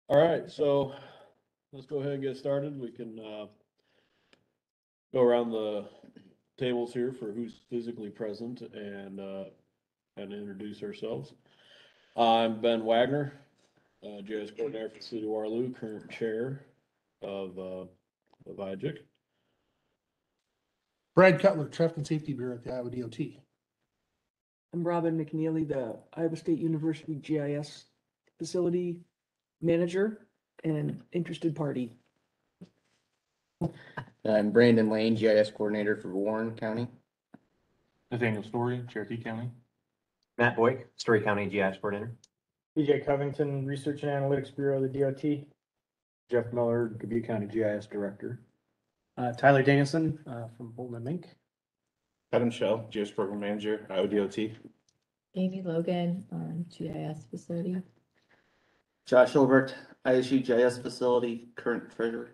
All right, so let's go ahead and get started. We can go around the tables here for who's physically present and introduce ourselves. I'm Ben Wagner, GIS coordinator for the City of Waterloo, current chair of IGIC. Brad Cutler, Traffic and Safety Bureau at the Iowa DOT. I'm Robin McNeely, the Iowa State University GIS Facility Manager and interested party. I'm Brandon Lane, GIS Coordinator for Warren County. Nathaniel Story, Cherokee County. Matt Boyk, Story County GIS Coordinator. BJ Covington, Research and Analytics Bureau of the DOT. Jeff Miller, Dubuque County GIS Director. Tyler Danielson from Bolton and Mink. Adam Shell, GIS Program Manager, Iowa DOT. Amy Logan on GIS Facility. Josh Hilbert, ISU GIS Facility, current treasurer.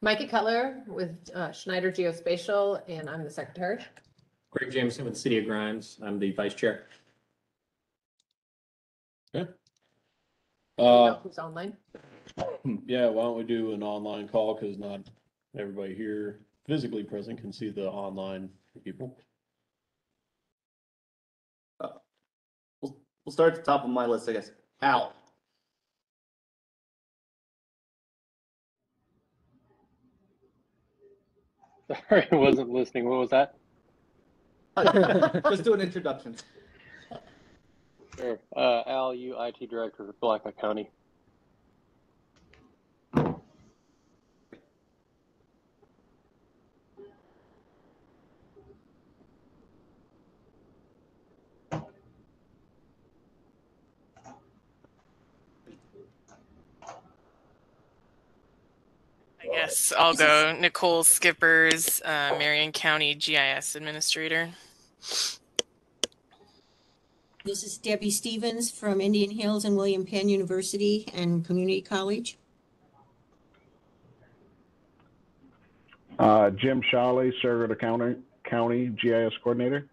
Micah Cutler with Schneider Geospatial, and I'm the secretary. Greg Jameson with the City of Grimes. I'm the vice chair. Okay. Who's online? Yeah, why don't we do an online call, because not everybody here physically present can see the online people. We'll start at the top of my list, I guess. Al. Sorry, I wasn't listening. What was that? Just doing introductions. Sure. Al, you IT Director for Blackhawk County. I guess I'll go. Nicole Skippers, Marion County GIS Administrator. This is Debbie Stevens from Indian Hills and William Penn University and Community College. Jim Shawley, Sarasota County GIS Coordinator.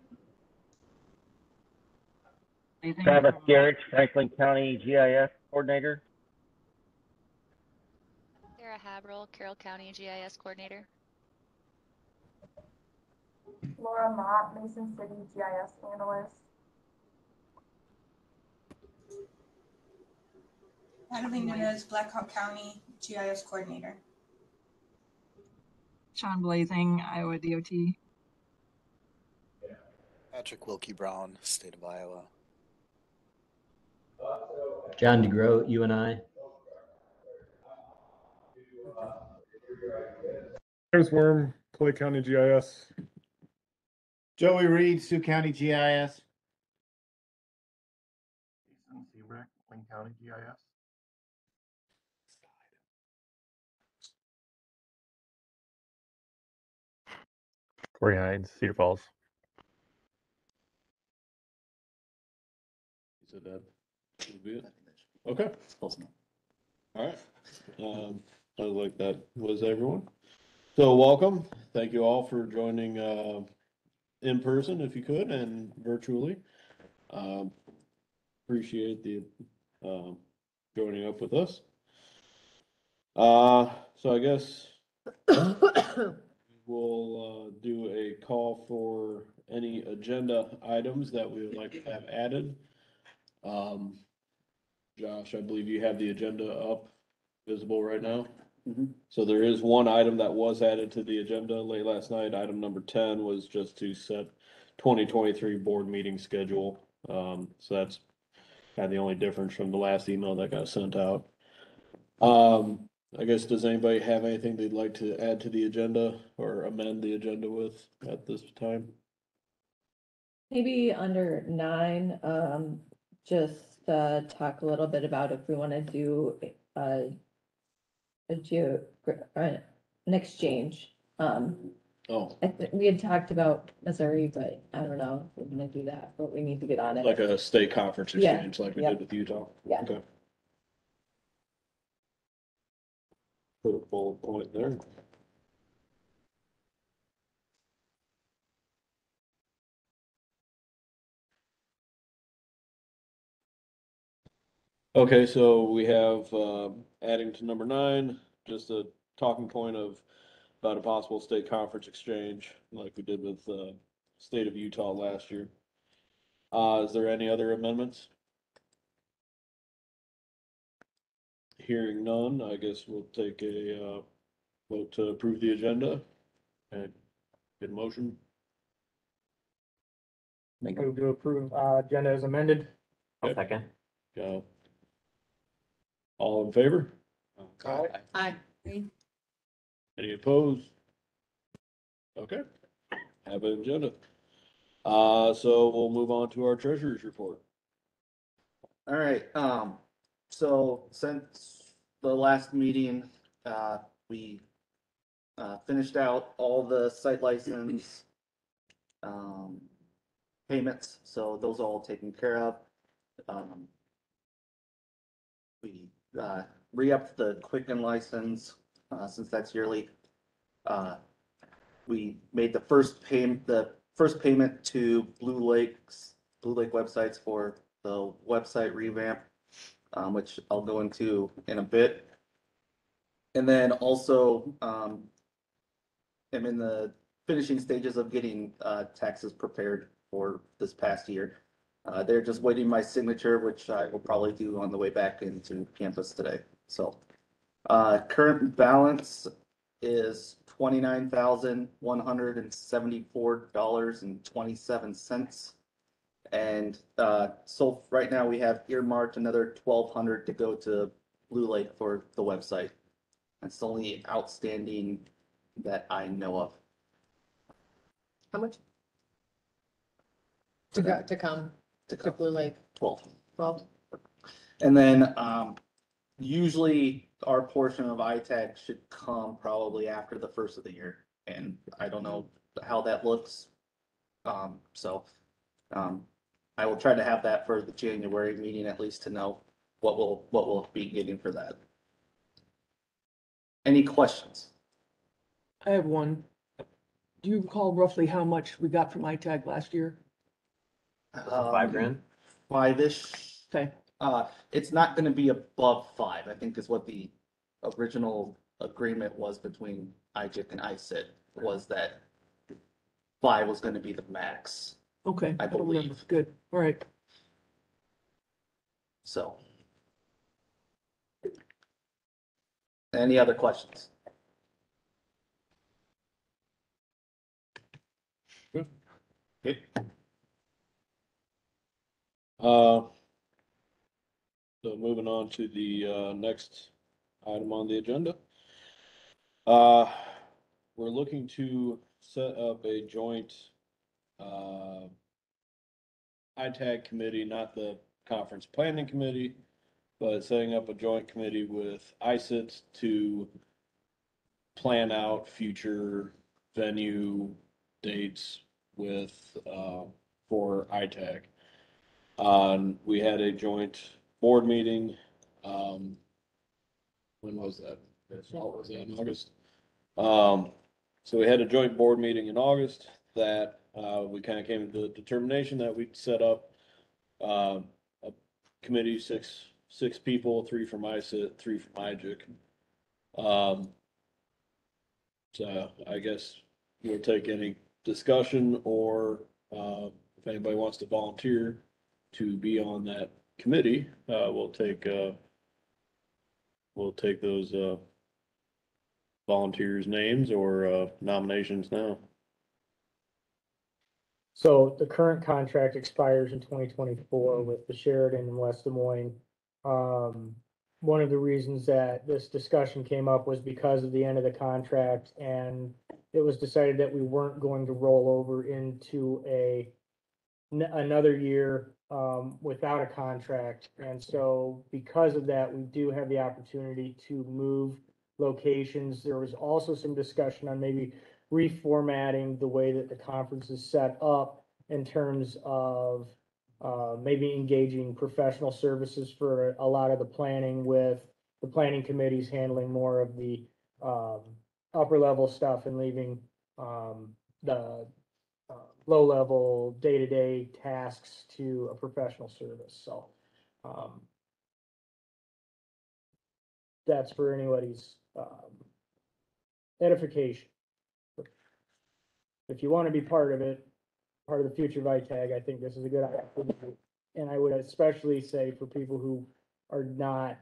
Travis Garrett, Franklin County GIS Coordinator. Sarah Haberl, Carroll County GIS Coordinator. Laura Mott, Mason City GIS Analyst. Natalie Nunez, Blackhawk County GIS Coordinator. Sean Blazing, Iowa DOT. Patrick Wilkie Brown, State of Iowa. John DeGroat, UNI. James Worm, Clay County GIS. Joey Reed, Sioux County GIS. Jason Seabreck, Wayne County GIS. Corey Hines, Cedar Falls. Is it that? Should be it. Okay. All right. Sounds like that was everyone. So welcome. Thank you all for joining in person, if you could, and virtually. Appreciate the joining up with us. So I guess we'll do a call for any agenda items that we would like to have added. Josh, I believe you have the agenda up, visible right now. Mm-hmm. So there is one item that was added to the agenda late last night. Item number 10 was just to set 2023 board meeting schedule. So that's kind of the only difference from the last email that got sent out. I guess, does anybody have anything they'd like to add to the agenda or amend the agenda with at this time? Maybe under 9, just talk a little bit about if we want to do an exchange. We had talked about Missouri, but I don't know if we're going to do that, but we need to get on it. Like a state conference exchange, like we did with Utah? Yeah. Okay. Put a bullet point there. Okay, so we have, adding to number 9, just a talking point of about a possible state conference exchange like we did with, state of Utah last year. Is there any other amendments? Hearing none, I guess we'll take a, vote to approve the agenda. And get a motion. Move to approve, agenda as amended. Okay. Second. Go. All in favor? Aye. Any opposed? Okay, have an agenda. So we'll move on to our treasurer's report. All right, so since the last meeting, we finished out all the site license payments, so those are all taken care of. We re-upped the Quicken license, since that's yearly. We made the first payment to Blue Lake websites for the website revamp, which I'll go into in a bit. And then also, I'm in the finishing stages of getting taxes prepared for this past year. They're just waiting my signature, which I will probably do on the way back into campus today. So current balance is $29,174.27. And so right now we have earmarked another $1,200 to go to Blue Lake for the website. That's the only outstanding that I know of. How much? To go, to come to Blue Lake? 12. 12. And then usually our portion of ITAG should come probably after the first of the year. And I don't know how that looks. I will try to have that for the January meeting, at least to know what we'll be getting for that. Any questions? I have one. Do you recall roughly how much we got from ITAG last year? $5,000. 5-ish. Okay. It's not gonna be above 5, I think is what the original agreement was between IGIC and ICIT, was that 5 was gonna be the max. Okay. I don't remember. believe. Good. All right. So. Any other questions? Okay. So moving on to the next item on the agenda. We're looking to set up a joint ITAG committee, not the conference planning committee, but setting up a joint committee with ICIT to plan out future venue dates with for ITAG. We had a joint board meeting. When was that? What was that, in August? So we had a joint board meeting in August that we kind of came to the determination that we'd set up a committee, six people, 3 from ICIT, 3 from IGIC. So I guess we'll take any discussion, or if anybody wants to volunteer to be on that committee, we'll take those volunteers' names or nominations now. So the current contract expires in 2024 with the Sheridan in West Des Moines. One of the reasons that this discussion came up was because of the end of the contract, and it was decided that we weren't going to roll over into another year without a contract. And so because of that, we do have the opportunity to move locations. There was also some discussion on maybe reformatting the way that the conference is set up in terms of maybe engaging professional services for a lot of the planning, with the planning committees handling more of the upper level stuff and leaving the low level day-to-day tasks to a professional service. So that's for anybody's, edification. If you want to be part of it, part of the future VITAG, I think this is a good idea. And I would especially say for people who are not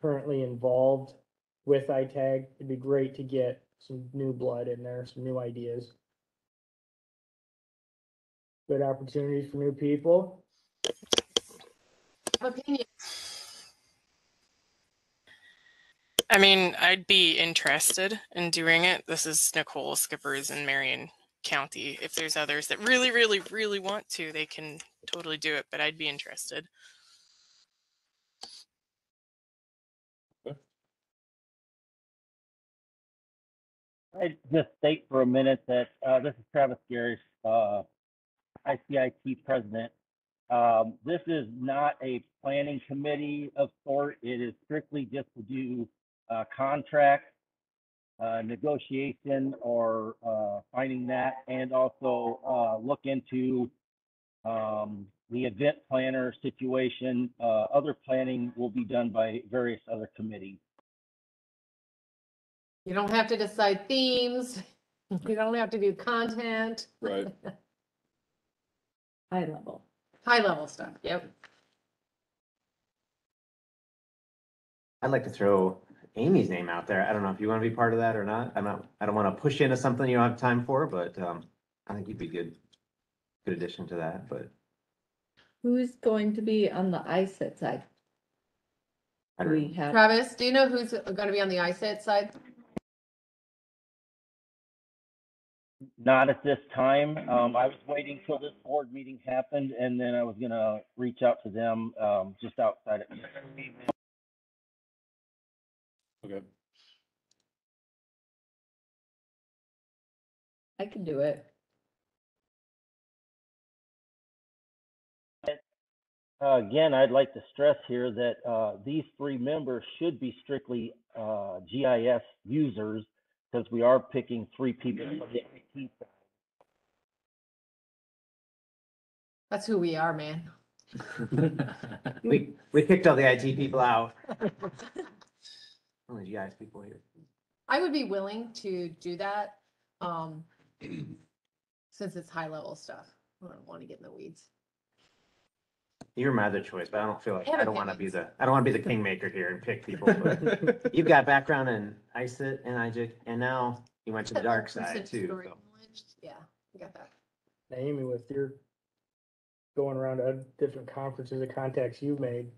currently involved with ITAG, it'd be great to get some new blood in there, some new ideas. Good opportunities for new people. Opinion. I mean, I'd be interested in doing it. This is Nicole Skippers in Marion County. If there's others that really, really, really want to, they can totally do it, but I'd be interested. I just state for a minute that this is Travis Garris, ICIT president. This is not a planning committee of sort. It is strictly just to do contract negotiation or finding that, and also look into the event planner situation. Other planning will be done by various other committees. You don't have to decide themes. You don't have to do content. Right. High level. High level stuff. Yep. I'd like to throw Amy's name out there. I don't know if you want to be part of that or not. I don't want to push you into something you don't have time for, but I think you'd be good addition to that. But Who's going to be on the ISIT side? I don't know. Travis, do you know who's going to be on the ISIT side? Not at this time. I was waiting till this board meeting happened, and then I was gonna reach out to them just outside of. Okay. I can do it. Again, I'd like to stress here that these three members should be strictly GIS users, because we are picking three people from the IT side. That's who we are, man. we kicked all the IT people out. Only GIS people here. I would be willing to do that, since it's high level stuff. I don't want to get in the weeds. You're my other choice, but I don't feel like I have I don't want to be the kingmaker here and pick people. But you've got background in ICIT and IGIC, and now you went to the dark side too. So. Yeah, we got that. Amy, with your going around to different conferences and contacts you've made,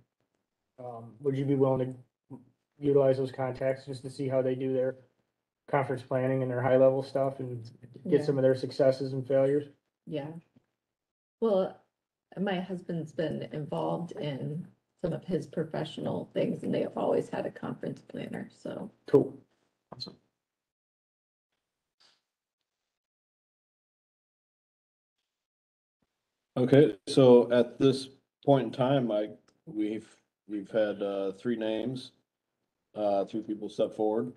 would you be willing to utilize those contacts just to see how they do their conference planning and their high level stuff and get Yeah. some of their successes and failures? Yeah. Well, my husband's been involved in some of his professional things, and they have always had a conference planner, so. Cool. Awesome. Okay, so at this point in time, we've had three names, three people step forward.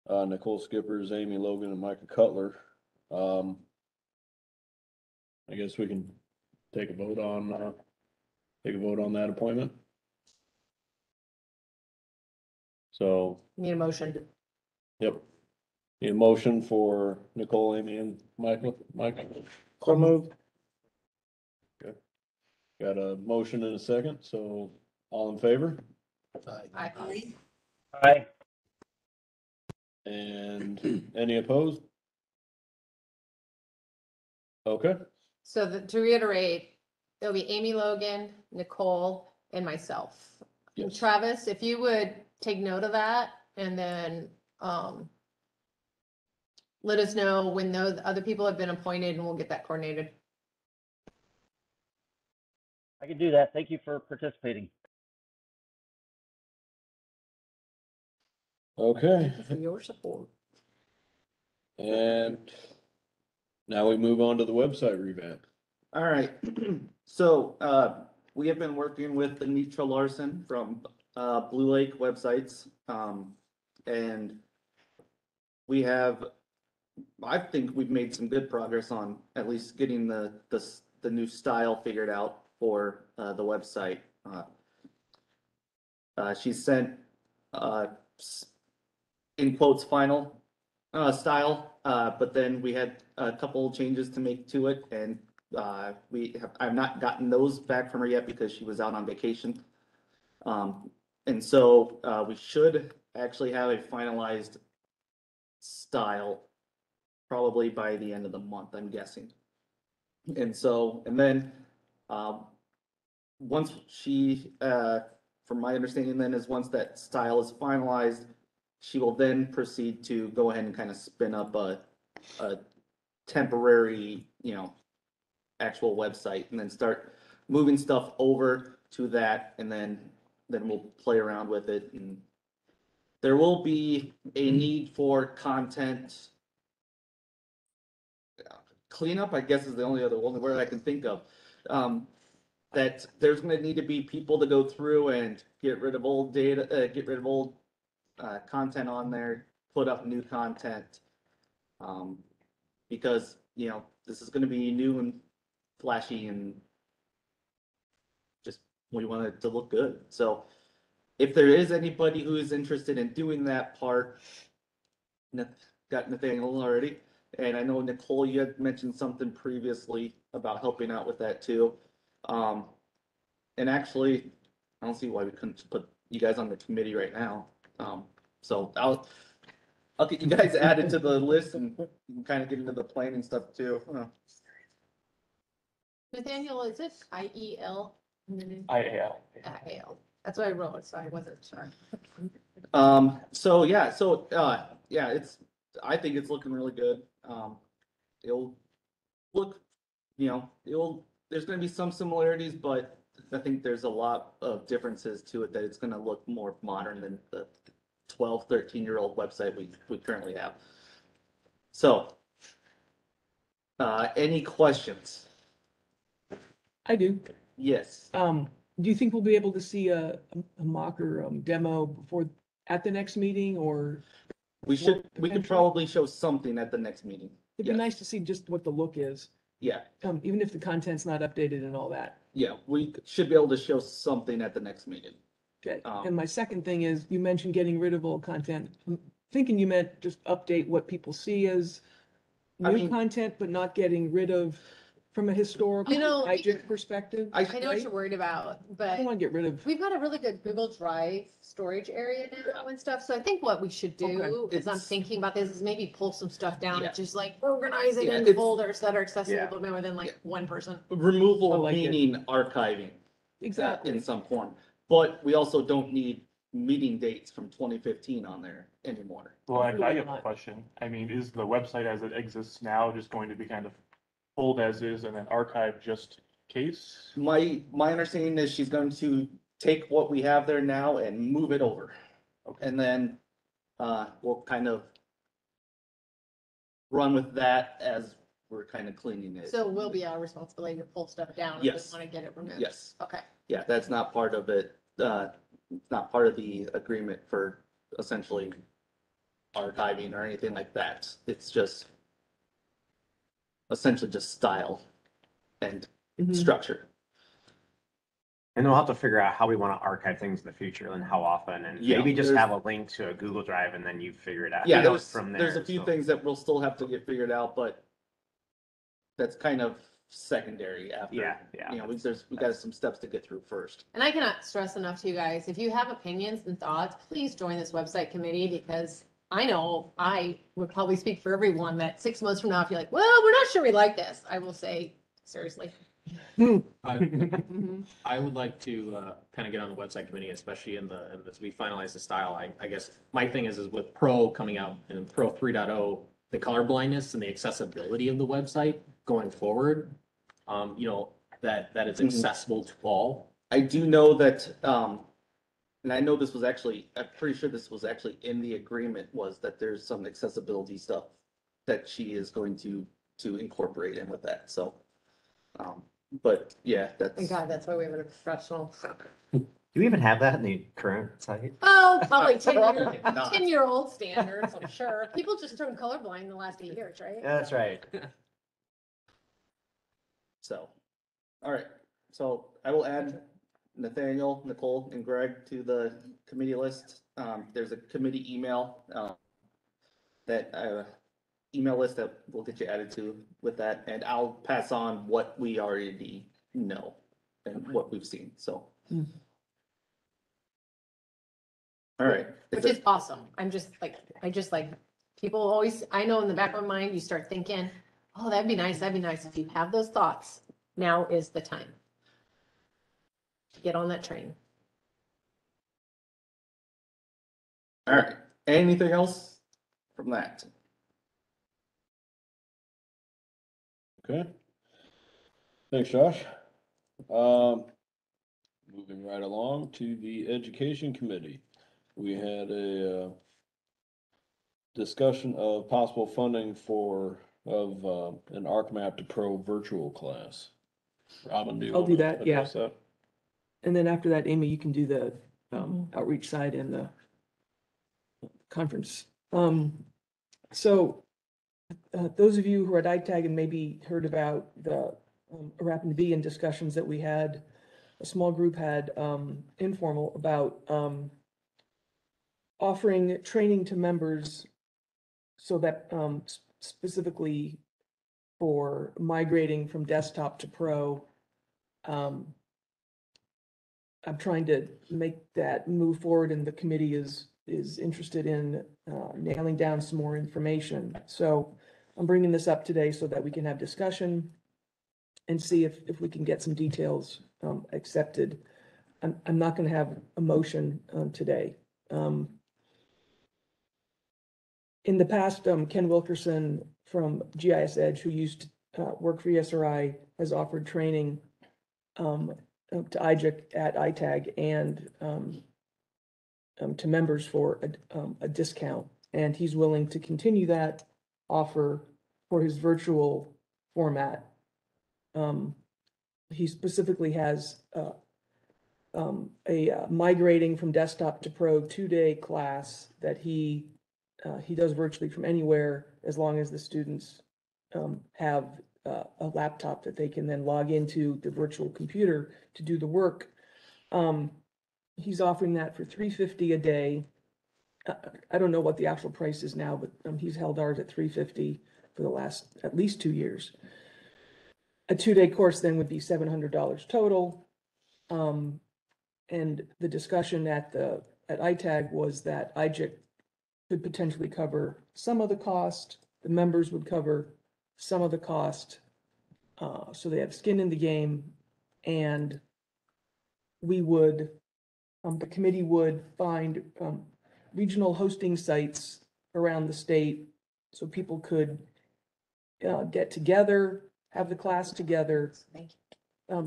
Nicole Skippers, Amy Logan, and Micah Cutler. I guess we can take a vote on that appointment. So. Need a motion. Yep. Need a motion for Nicole, Amy, and Michael. So moved. Okay. Got a motion and a second, so all in favor? Aye. Aye. And any opposed? Okay. So to reiterate, there'll be Amy Logan, Nicole, and myself. And Yes. Travis, if you would take note of that and then let us know when those other people have been appointed and we'll get that coordinated. I can do that. Thank you for participating. Okay. Thank you for your support. And now we move on to the website revamp. All right, so we have been working with Anitra Larson from Blue Lake Websites, and we have, I think we've made some good progress on at least getting the new style figured out for the website. She sent in quotes, final style, but then we had a couple changes to make to it, and I've not gotten those back from her yet because she was out on vacation. And so we should actually have a finalized style probably by the end of the month, I'm guessing. And so, and then once she, from my understanding then, is once that style is finalized, she will then proceed to go ahead and kind of spin up a temporary, actual website, and then start moving stuff over to that, and then we'll play around with it. And there will be a need for content cleanup, I guess, is the only word I can think of. That there's going to need to be people to go through and get rid of old data, get rid of old content on there, put up new content, because this is going to be new and flashy, and just we want it to look good. So if there is anybody who is interested in doing that part, got Nathaniel already, and I know Nicole, you had mentioned something previously about helping out with that too. And actually, I don't see why we couldn't put you guys on the committee right now. So I'll get you guys added to the list and kind of get into the planning stuff too. Nathaniel, is it IEL? IAL. IAL. That's what I wrote, so I wasn't sure. So yeah, I think it's looking really good. It'll look, there's going to be some similarities, but I think there's a lot of differences to it that it's going to look more modern than the 12, 13-year-old website we currently have. So, any questions? I do. Yes. Do you think we'll be able to see a mock or demo at the next meeting, or? We could probably show something at the next meeting. It'd be nice to see just what the look is. Yeah. Even if the content's not updated and all that. Yeah, we should be able to show something at the next meeting. Okay. And my second thing is, you mentioned getting rid of old content. I'm thinking you meant just update what people see as new content, but not getting rid of, from a historical IGIC perspective. I know what you're worried about, but I don't want to get rid of. we've got a really good Google Drive storage area now and stuff. So I think what we should do, as I'm thinking about this, is maybe pull some stuff down and just like organize it in folders that are accessible to more than like one person. Removal meaning archiving. Exactly. In some form. But we also don't need meeting dates from 2015 on there anymore. Well, I have a question. I mean, is the website as it exists now just going to be kind of hold as is and then archive just in case? My understanding is she's going to take what we have there now and move it over. Okay. And then we'll kind of run with that as we're kind of cleaning it. So it will be our responsibility to pull stuff down if we want to get it removed. Yes. Okay. Yeah, that's not part of it. Not part of the agreement for essentially archiving or anything like that. It's just essentially just style and structure. And we'll have to figure out how we want to archive things in the future and how often, and maybe just have a link to a Google Drive and then you figure it out. Yeah, from there's a few things that we'll still have to get figured out, but that's kind of secondary after. Yeah. We got some steps to get through first. And I cannot stress enough to you guys, if you have opinions and thoughts, please join this website committee, because I know I would probably speak for everyone that 6 months from now, if you're like, well, we're not sure we like this, I will say, seriously. I would like to kind of get on the website committee, especially as we finalize the style. I guess my thing is with Pro coming out and Pro 3.0, the color blindness and the accessibility of the website going forward, that it's accessible to all. I do know that, and I know this was actually, I'm pretty sure this was actually in the agreement, was that there's some accessibility stuff that she is going to incorporate in with that. So, but yeah, that's. Thank God, that's why we have a professional. Do we even have that in the current site? Oh, probably 10-year-old standards, I'm sure. People just turned colorblind in the last 8 years, right? Yeah, that's right. So, all right. So I will add Nathaniel, Nicole, and Greg to the committee list. There's a committee email, email list that we'll get you added to with that, and I'll pass on what we already know and what we've seen, so. All right. Which is awesome. I just like, people always, I know in the back of my mind, you start thinking, oh, that'd be nice. If you have those thoughts, now is the time. Get on that train. All right. Anything else from that? Okay. Thanks, Josh. Moving right along to the Education Committee. We had a discussion of possible funding of an ArcMap to Pro virtual class. Robin, do you I'll do wanna that, yeah. address that? And then after that, Amy, you can do the outreach side and the conference. So those of you who are at ITAG and maybe heard about the Rapid in discussions that we had, a small group had informal about offering training to members so that specifically for migrating from desktop to pro. I'm trying to make that move forward, and the committee is interested in nailing down some more information. So I'm bringing this up today so that we can have discussion and see if we can get some details accepted. I'm not going to have a motion today. In the past, Ken Wilkerson from GIS Edge, who used to work for ESRI, has offered training to IGIC at ITAG and to members for a discount. And he's willing to continue that offer for his virtual format. He specifically has a migrating from desktop to pro 2-day class that he does virtually from anywhere, as long as the students have a laptop that they can then log into the virtual computer to do the work. He's offering that for $350 a day. I don't know what the actual price is now, but he's held ours at $350 for the last at least 2 years. A 2-day course then would be $700 total. And the discussion at ITAG was that IGIC could potentially cover some of the cost. The members would cover some of the cost. So they have skin in the game, and we would, the committee would find regional hosting sites around the state so people could get together, have the class together,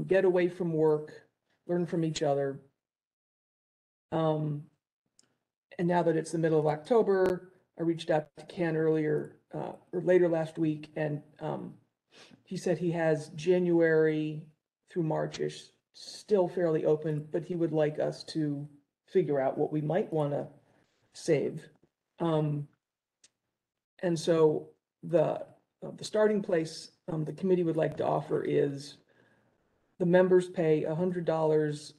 get away from work, learn from each other. And now that it's the middle of October, I reached out to Ken earlier or later last week, and he said he has January through March-ish still fairly open, but he would like us to figure out what we might want to save. And so the starting place the committee would like to offer is the members pay $100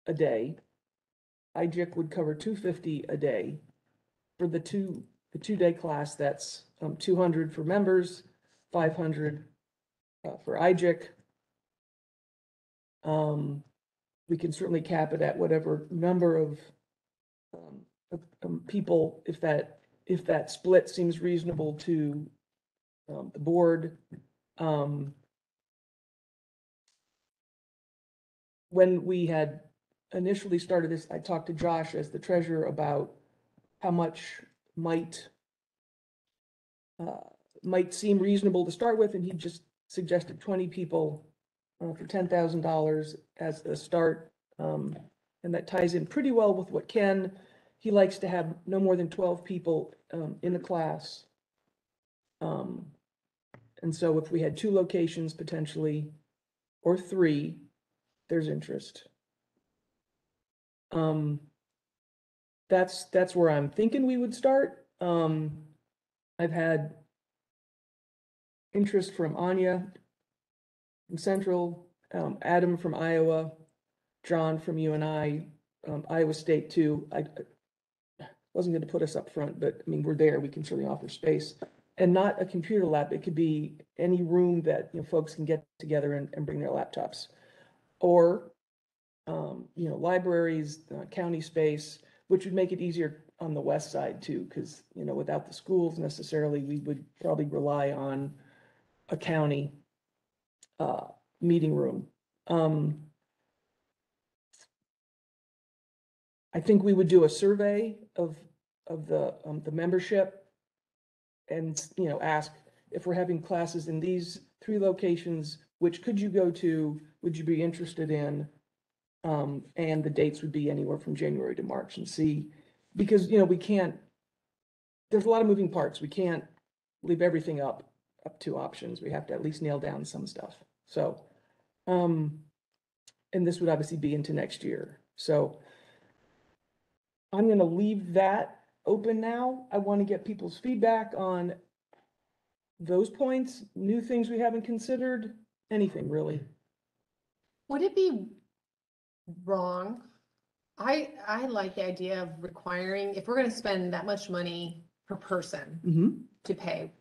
a day. IGIC would cover $250 a day for the two-day class. That's $200 for members, $500 for IGIC. We can certainly cap it at whatever number of people, if that split seems reasonable to the board. When we had initially started this, I talked to Josh as the treasurer about how much might seem reasonable to start with, and he just suggested 20 people for $10,000 as a start. And that ties in pretty well with what he likes to have no more than 12 people in the class. And so if we had 2 locations potentially, or 3, there's interest. That's where I'm thinking we would start. I've had interest from Anya from Central, Adam from Iowa, John from UNI, Iowa State too. I wasn't gonna put us up front, but I mean, we're there, we can certainly offer space. And not a computer lab, it could be any room that, you know, folks can get together and bring their laptops. Or, you know, libraries, county space, which would make it easier on the west side too, because, you know, without the schools necessarily, we would probably rely on a county meeting room. I think we would do a survey of the membership and, you know, ask if we're having classes in these 3 locations, which could you go to, would you be interested in? And the dates would be anywhere from January to March, and see, because, you know, we can't, there's a lot of moving parts. We can't leave everything up to options. We have to at least nail down some stuff. So, and this would obviously be into next year. So I'm gonna leave that open now. I want to get people's feedback on those points, new things we haven't considered, anything really. Would it be wrong? I like the idea of requiring, if we're gonna spend that much money per person to pay,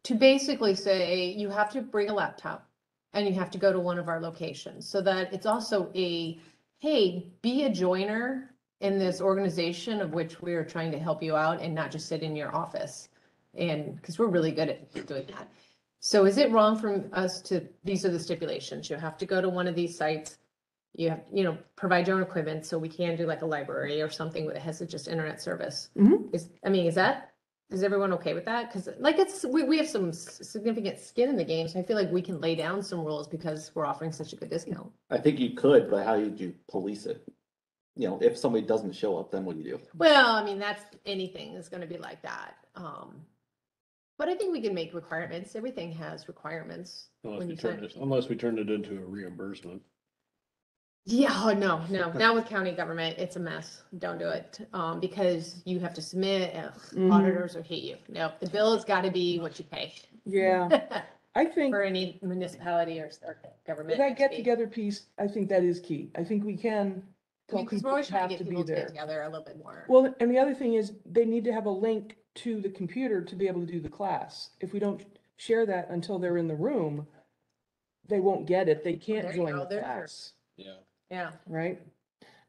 to basically say you have to bring a laptop and you have to go to one of our locations, so that it's also a, hey, be a joiner in this organization of which we are trying to help you out, and not just sit in your office. And because we're really good at doing that. So is it wrong from us to, these are the stipulations, you have to go to one of these sites, you have, you know, provide your own equipment, so we can do like a library or something that has just internet service. I mean, is everyone okay with that? Because like we have some significant skin in the game, so I feel like we can lay down some rules because we're offering such a good discount. I think you could, but how would you police it? You know, if somebody doesn't show up, then what do you do? Well, I mean, that's, anything is gonna be like that. But I think we can make requirements. Everything has requirements. Unless we turn it into a reimbursement. Yeah, oh, no, now with county government, it's a mess. Don't do it. Because you have to submit, auditors will hate you. No, the bill has got to be what you pay. Yeah, I think for any municipality or government. that get together piece, I think that is key. I think we can. Because we're always trying to get people to get together a little bit more. Well, and the other thing is they need to have a link to the computer to be able to do the class. If we don't share that until they're in the room, they won't get it. They can't join the class. Yeah. Right?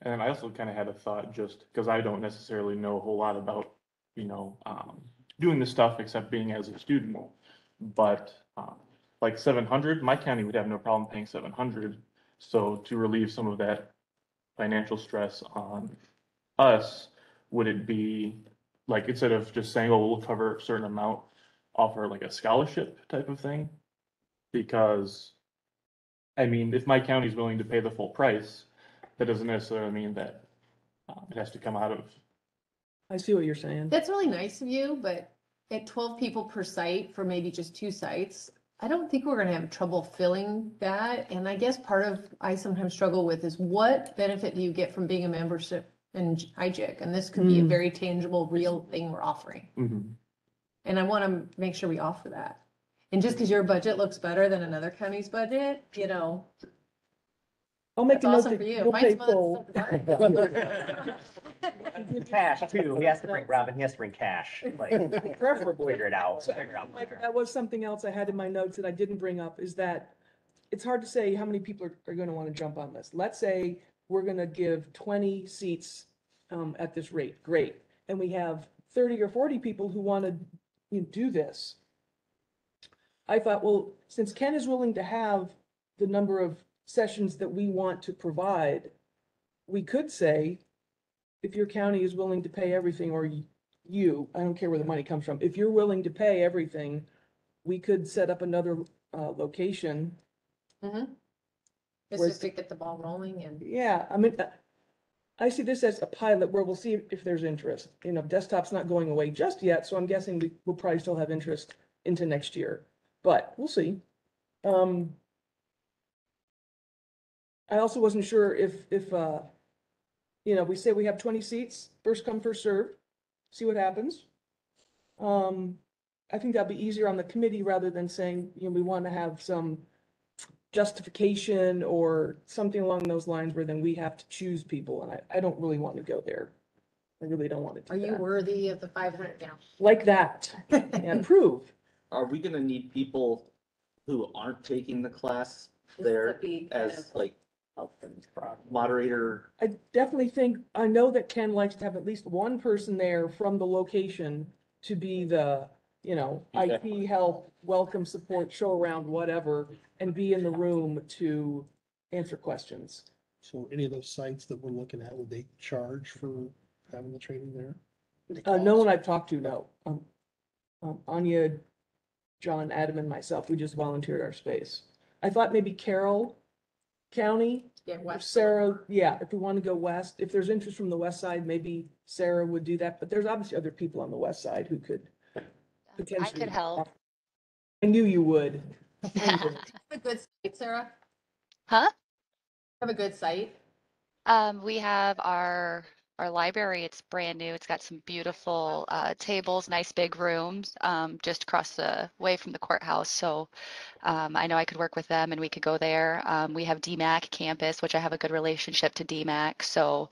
And I also kind of had a thought, just because I don't necessarily know a whole lot about, you know, doing this stuff except being as a student. But like 700, my county would have no problem paying 700. So to relieve some of that financial stress on us, would it be like, instead of just saying, oh, we'll cover a certain amount, offer like a scholarship type of thing? Because I mean, if my county is willing to pay the full price, that doesn't necessarily mean that it has to come out of. I see what you're saying. That's really nice of you, but at 12 people per site for maybe just 2 sites, I don't think we're gonna have trouble filling that. And I guess part of, I sometimes struggle with is, what benefit do you get from being a membership in IGIC? And this could be a very tangible, real thing we're offering. And I wanna make sure we offer that. And just because your budget looks better than another county's budget, you know. I'll make That's a note awesome that for you. you'll pay Mine's full. Cash too. He has to bring, Robin, he has to bring cash. Like, Preferably. figure it out. Like, that was something else I had in my notes that I didn't bring up, is that it's hard to say how many people are gonna wanna jump on this. Let's say we're gonna give 20 seats at this rate, great. And we have 30 or 40 people who wanna, you know, do this. I thought, well, since Ken is willing to have the number of sessions that we want to provide, we could say, if your county is willing to pay everything, or you, I don't care where the money comes from, if you're willing to pay everything, we could set up another location. It's just to get the ball rolling and. Yeah, I mean, I see this as a pilot where we'll see if there's interest. You know, desktop's not going away just yet, so I'm guessing we'll probably still have interest into next year. But we'll see. I also wasn't sure if you know, we say we have 20 seats, first come, first serve, see what happens. I think that'd be easier on the committee rather than saying, you know, we want to have some justification or something along those lines where then we have to choose people, and I don't really want to go there. I really don't want to do Are you that. worthy of the 500 now? Like that, and prove. Are we gonna need people who aren't taking the class there as like moderator? I definitely think, I know that Ken likes to have at least one person there from the location to be the, you know, IT help, welcome, support, show around, whatever, and be in the room to answer questions. So any of those sites that we're looking at, would they charge for having the training there? No one I've talked to, no. Anya, John, Adam, and myself, we just volunteered our space. I thought maybe Carroll County, Yeah, or west. Sarah, yeah, if we want to go west, if there's interest from the west side, maybe Sarah would do that, but there's obviously other people on the west side who could I potentially. could help. I knew you would. Have a good site, Sarah? Huh? Have a good site? We have our library. It's brand new. It's got some beautiful tables, nice big rooms, just across the way from the courthouse. So I know I could work with them and we could go there. We have DMAC campus, which I have a good relationship to DMAC. So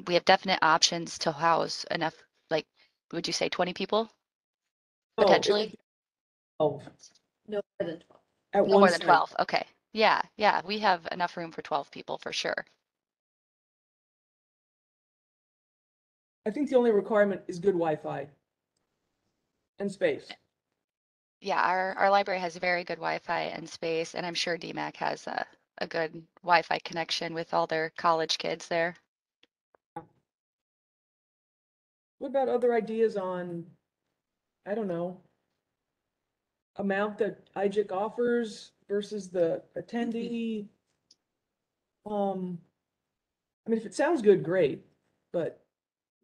we have definite options to house enough, like, would you say 20 people? Potentially? Oh, No more than 12. at No one more than site. 12. Okay. Yeah, yeah. We have enough room for 12 people for sure. I think the only requirement is good Wi-Fi and space. Yeah, our library has very good Wi-Fi and space, and I'm sure DMAC has a good Wi-Fi connection with all their college kids there. What about other ideas on, I don't know, amount that IGIC offers versus the attendee? I mean, if it sounds good, great, but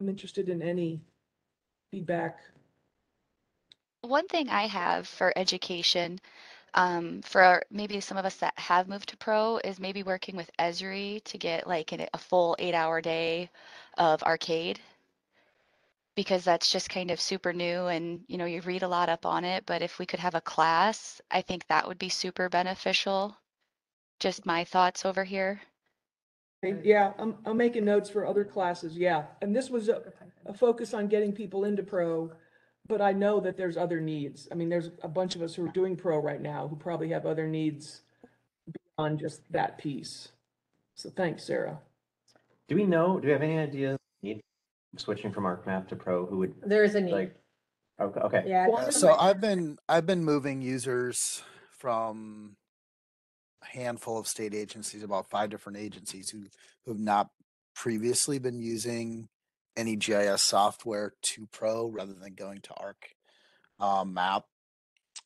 I'm interested in any feedback. One thing I have for education, for maybe some of us that have moved to pro, is maybe working with Esri to get like a full 8-hour day of arcade. Because that's just kind of super new and, you know, you read a lot up on it, but if we could have a class, I think that would be super beneficial. Just my thoughts over here. Yeah, I'm making notes for other classes, yeah. And this was a focus on getting people into pro, but I know that there's other needs. I mean, there's a bunch of us who are doing pro right now who probably have other needs beyond just that piece. So thanks, Sarah. Do we have any idea need switching from ArcMap to Pro, who would There is a need. like, okay. Yeah. So I've been moving users from a handful of state agencies, about 5 different agencies who have not previously been using any GIS software to Pro rather than going to Arc Map.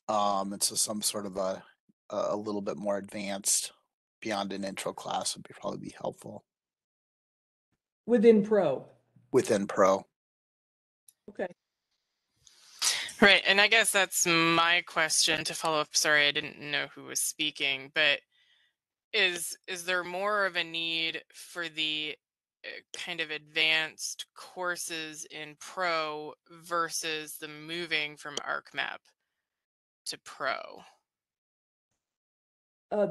And so some sort of a little bit more advanced beyond an intro class would probably be helpful Within pro. within Pro. Okay. Right, and I guess that's my question to follow up. Sorry, I didn't know who was speaking, but is there more of a need for the kind of advanced courses in pro versus the moving from ArcMap to pro?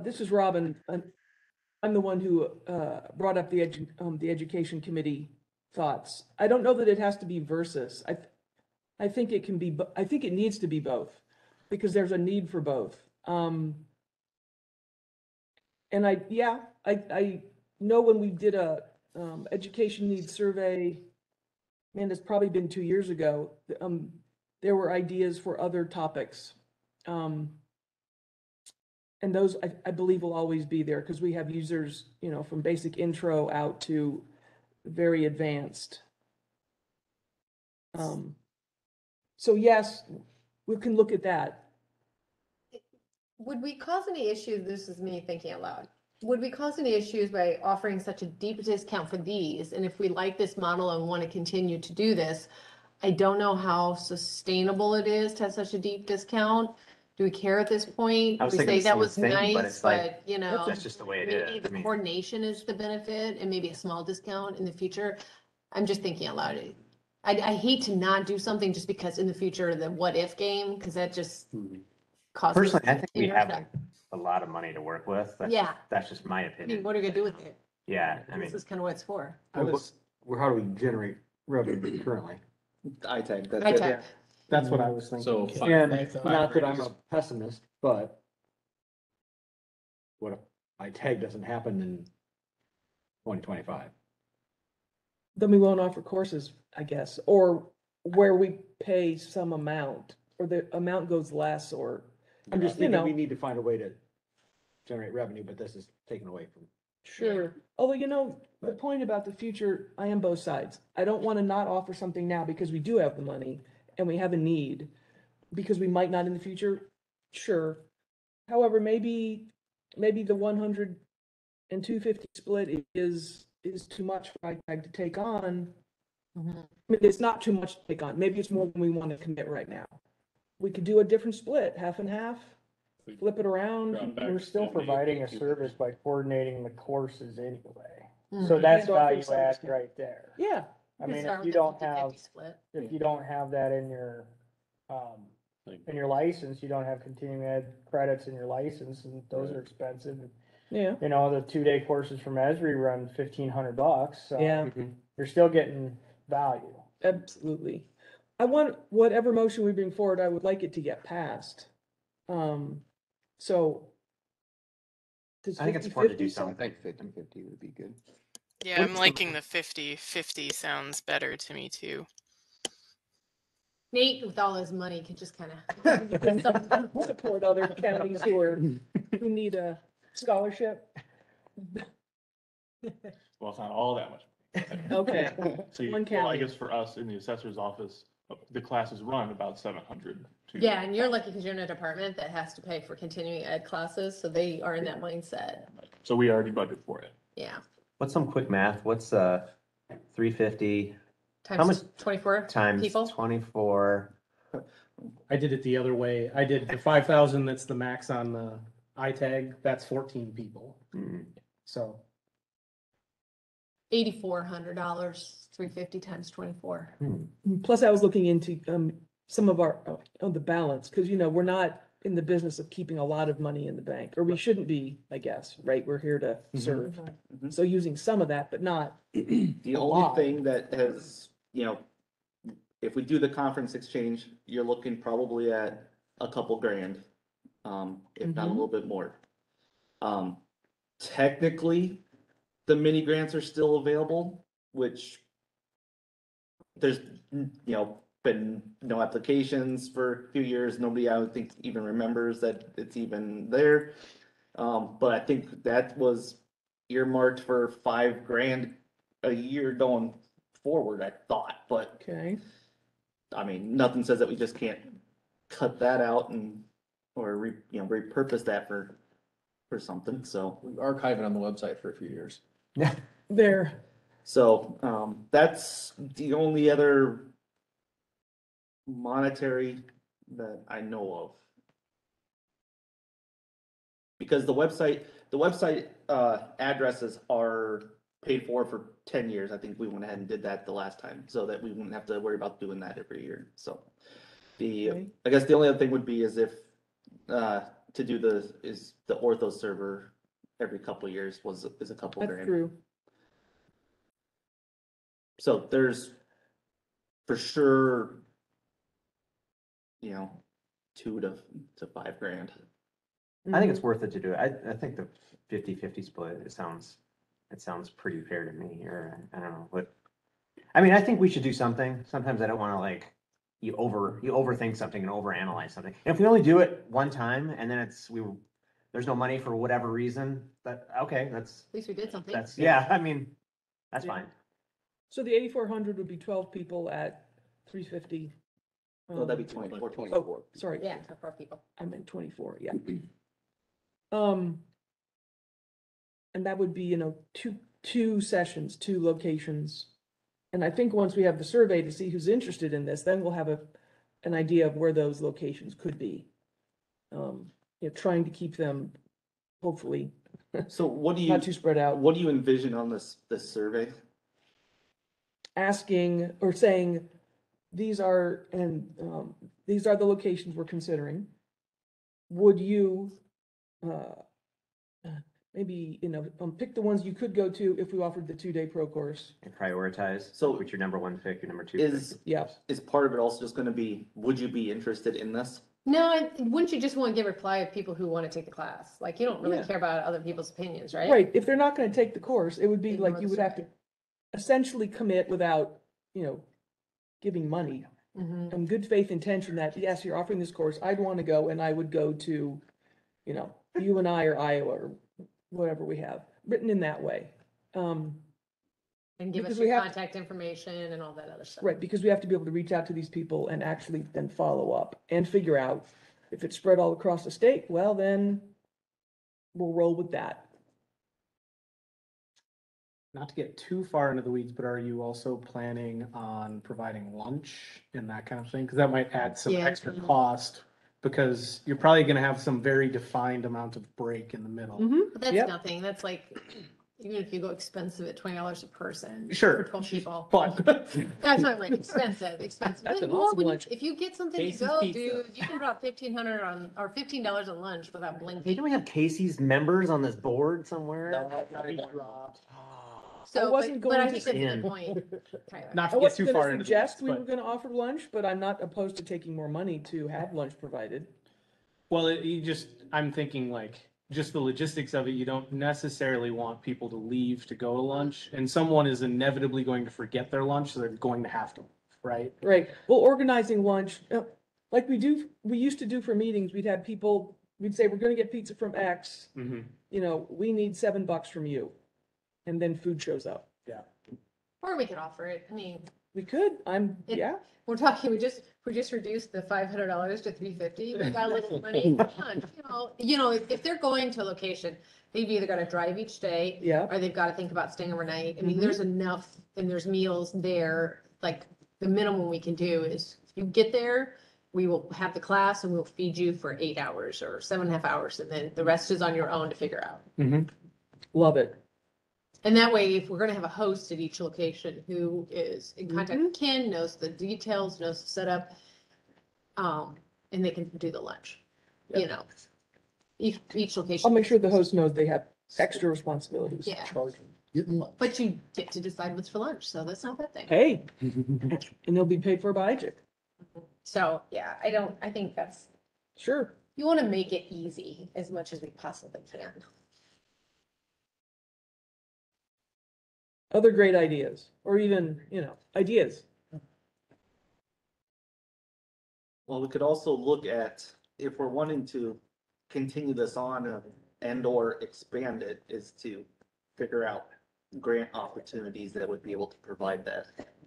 This is Robin. I'm the one who brought up the education committee thoughts. I don't know that it has to be versus. I think it can be, I think it needs to be both because there's a need for both. And I know when we did a education needs survey, man, it's probably been 2 years ago. There were ideas for other topics. And those I believe will always be there because we have users, you know, from basic intro out to very advanced. So yes, we can look at that. Would we cause any issues? This is me thinking out loud. Would we cause any issues by offering such a deep discount for these? And if we like this model and want to continue to do this, I don't know how sustainable it is to have such a deep discount. Do we care at this point? I was We thinking say the that same was thing, but nice, it's like, but you know, that's just the way it maybe is. the I mean, coordination is the benefit and maybe a small discount in the future. I'm just thinking out loud. I hate to not do something just because in the future, the what if game, because that just, causes. Personally, I think we have intersection. a lot of money to work with. That's Yeah. That's just my I mean, opinion. what are you gonna do with it? Yeah, I mean, This is kind of what it's for. How do we generate revenue currently? ITAG, I check. That's what I was thinking. So And five not that I'm grand a pessimist, but what if ITAG doesn't happen in 2025? Then we won't offer courses, I guess, or where we pay some amount, or the amount goes less, or, I'm just you thinking we know, need to find a way to generate revenue, but this is taken away from. sure. Although, you know, the point about the future, I am both sides. I don't want to not offer something now because we do have the money and we have a need, because we might not in the future, sure. However, maybe the 100 and 250 split is too much for ITAG to take on. I mean, it's not too much to take on. Maybe it's more than we want to commit right now. We could do a different split, half and half, flip it around. We're still providing a service by coordinating the courses anyway. So Mhm. that's And offering value add service. right there. Yeah. I Could mean, start if with you the don't 50-50 have, split. if you don't have that in your license, you don't have continuing ed credits in your license, and those are expensive. Yeah. You know, the 2-day courses from Esri run $1,500, so Yeah. you're still getting value. Absolutely. I want whatever motion we bring forward, I would like it to get passed. So. does I think it's important to do 50-50 sound- something. I think 50-50 would be good. Yeah, I'm liking the 50-50 sounds better to me too. Nate, with all his money, could just kind of. Support other counties who need a scholarship. Well, it's not all that much. Okay. So you, One well, I county. guess for us in the assessor's office, the classes run about 700 to. Yeah, and you're lucky because you're in a department that has to pay for continuing ed classes, so they are in that mindset. So we already budgeted for it. Yeah. What's some quick math? What's 350 Times much 24 times people? 24? I did it the other way. I did the 5,000, that's the max on the ITAG, that's 14 people. So $8,400, 350 times 24. Plus, I was looking into some of our, the balance, because, you know, we're not in the business of keeping a lot of money in the bank, or we shouldn't be, I guess, right? We're here to serve. So using some of that, but not The a only lot. thing that has, you know, if we do the conference exchange, you're looking probably at a couple grand, if not a Mhm. little bit more. Technically, the mini grants are still available, which there's, you know, been no applications for a few years. Nobody, I would think, even remembers that it's even there. But I think that was earmarked for $5,000 a year going forward, I thought, but Okay. I mean, nothing says that we just can't cut that out and, or repurpose that for something, so. We archive it on the website for a few years. Yeah. There. So, that's the only other monetary that I know of. Because the website addresses are paid for 10 years. I think we went ahead and did that the last time, so that we wouldn't have to worry about doing that every year, so. Okay. I guess the only other thing would be is if, to do the ortho server every couple of years is a couple That's grand. true. So there's for sure, you know, $2,000 to $5,000. I think it's worth it to do it. I think the 50-50 split, it sounds pretty fair to me, or I don't know what. I mean, I think we should do something. Sometimes I don't want to like, you overthink something and overanalyze something. And if we only do it one time and then there's no money for whatever reason, that's At least we did something. yeah, I mean, that's fine. So the 8,400 would be 12 people at 350. So that'd be 24. Oh, sorry. Yeah, 24 people. I meant 24, yeah. And that would be, you know, two sessions, 2 locations. And I think once we have the survey to see who's interested in this, then we'll have an idea of where those locations could be. You know, trying to keep them hopefully So what do you, not too spread out. what do you envision on this survey? Asking or saying, these are the locations we're considering. would you, maybe, pick the ones you could go to if we offered the 2-day pro course. And prioritize. So- What's your number one pick, your number two Is, pick? Yeah. is part of it also just gonna be, would you be interested in this? No, wouldn't you just want to get reply of people who want to take the class? Like, you don't really Yeah. care about other people's opinions, right? Right, if they're not gonna take the course, it would be Then like what's you would have to essentially commit without, giving money. Mhm. And good faith intention that, yes, you're offering this course, I'd want to go and I would go to, UNI or Iowa or whatever we have, written in that way. And give us because we your have- contact information and all that other stuff. Right, because we have to be able to reach out to these people and actually then follow up and figure out if it's spread all across the state, well, then we'll roll with that. Not to get too far into the weeds, but are you also planning on providing lunch and that kind of thing? Because that might add some Yeah. extra cost, because you're probably gonna have some very defined amount of break in the middle. But that's Yep. nothing. That's like, even if you go expensive at $20 a person. Sure. For 12 people. But That's not like expensive. That's But an well, awesome when you- lunch. if you get something to Casey's go, Pizza. dude, you can drop $1,500 on, or $15 on lunch without blinking. Don't we have Casey's members on this board somewhere? So, I wasn't but I going think to that's a in. good point, Tyler. not I to get wasn't too gonna far into the suggest weeds, we were but, gonna offer lunch, but I'm not opposed to taking more money to have lunch provided. well, I'm thinking like, just the logistics of it, you don't necessarily want people to leave to go to lunch, and someone is inevitably going to forget their lunch, so they're going to have to, right? Right, well, organizing lunch, like we used to do for meetings, we'd have people, we'd say, we're gonna get pizza from X, Mm-hmm. we need $7 from you. And then food shows up. Or we could offer it. I mean, We could, It- yeah, we're talking, we just reduced the $500 to $350. We got a little money for lunch, if they're going to a location, they've either got to drive each day. Yeah. Or they've got to think about staying overnight. I mean, Mhm. there's enough, and there's meals there. Like, the minimum we can do is, if you get there, we will have the class and we'll feed you for 8 hours or 7.5 hours. And then the rest is on your own to figure out. Mm-hmm. love it. And that way, if we're gonna have a host at each location who is in contact with Ken, knows the details, knows the setup, and they can do the lunch, each location. I'll make sure the host knows they have extra responsibilities. Yeah. Getting lunch. But you get to decide what's for lunch, so that's not a bad thing. Hey, and they'll be paid for by IGIC. So, yeah, I think that's, Sure. you wanna make it easy as much as we possibly can. Other great ideas, or even, ideas. Well, we could also look at, if we're wanting to continue this on and or expand it, is to figure out grant opportunities that would be able to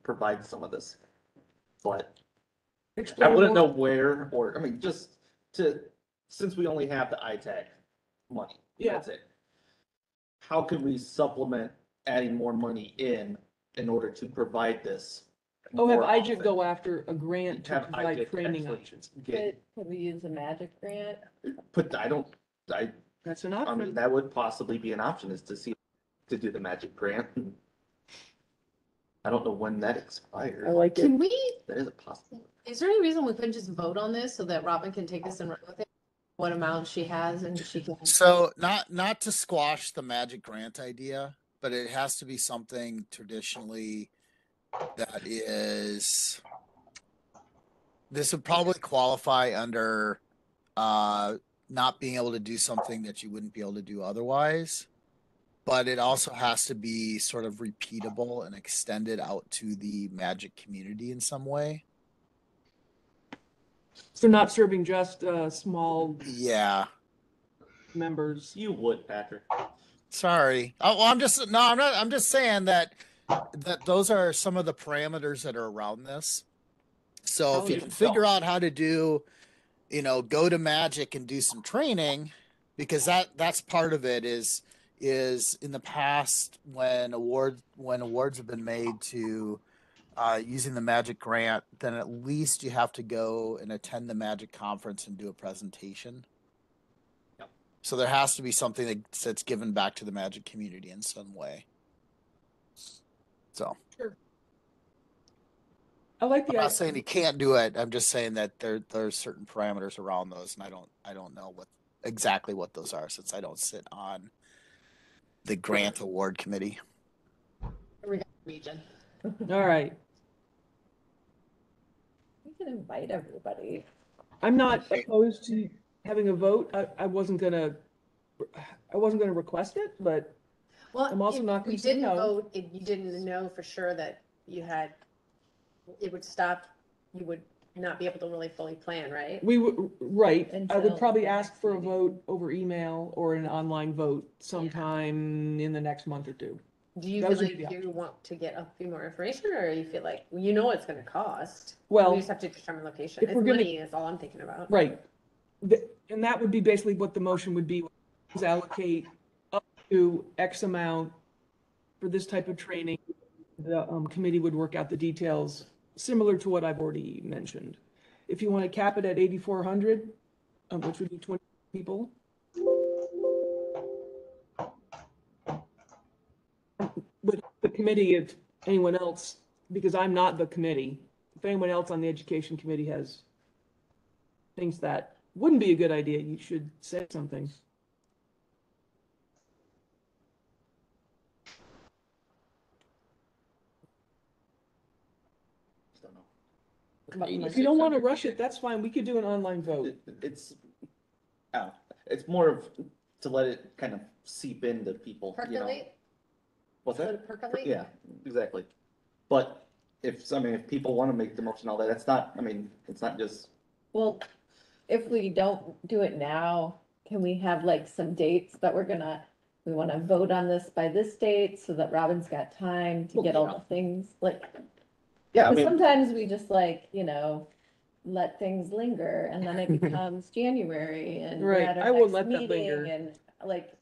provide some of this. But I Explore wouldn't know more. where, or, just since we only have the ITAG money. Yeah. That's it. How can we supplement adding more money in order to provide this? Oh, have more IGIC often? go after a grant to Have provide IGIC training actually options. get, Could we use a magic grant? That's an I mean, option. that would possibly be an option, is to do the magic grant. I don't know when that expires. I like it. Can we, That is a possibility. is there any reason we couldn't just vote on this so that Robin can take this and run with it? What amount she has and she can. So not to squash the magic grant idea, but it has to be something traditionally that is, this would probably qualify under not being able to do something that you wouldn't be able to do otherwise. But it also has to be sort of repeatable and extended out to the magic community in some way. So not serving just small Yeah. members. You would, Patrick. Sorry. Oh, well, I'm not. I'm just saying that those are some of the parameters that are around this. So if you can figure out how to do, go to Magic and do some training, because that's part of it is in the past when awards have been made to using the Magic grant, then at least you have to go and attend the Magic conference and do a presentation. So there has to be something that's given back to the Magic community in some way. So. Sure. I like I'm the, not saying you can't do it. I'm just saying that there's certain parameters around those, and I don't know exactly what those are since I don't sit on the grant award committee. Region. all right. We can invite everybody. I'm not opposed to having a vote. I wasn't gonna request it, but Well, I'm also if not you gonna say didn't no. vote, if you didn't know for sure that you had, it would stop, you would not be able to really fully plan, right? We would, right, I would Until probably the ask for a vote over email or an online vote sometime in the next month or two. Do you Those feel would like be you want to get a few more information, or you feel like, well, you know it's gonna cost? Well, We just have to determine location. if It's we're gonna- money is all I'm thinking about. Right. And that would be basically what the motion would be, is allocate up to X amount for this type of training. The committee would work out the details, similar to what I've already mentioned. If you want to cap it at 8,400, which would be 20 people. But the committee, if anyone else, because I'm not the committee, if anyone else on the education committee thinks that wouldn't be a good idea, you should say something. If you don't want to rush it, that's fine. We could do an online vote. It's more of to let it kind of seep into people, you know. Percolate? What's Let that? it percolate? Yeah, exactly. But if people want to make the motion all that, that's not, it's not just, Well, if we don't do it now, can we have like some dates that we wanna vote on this by this date so that Robin's got time to get all the things, like. Yeah, I 'Cause mean- sometimes we just like, let things linger and then it becomes January and we're Right, at our I will next let that meeting linger. and like,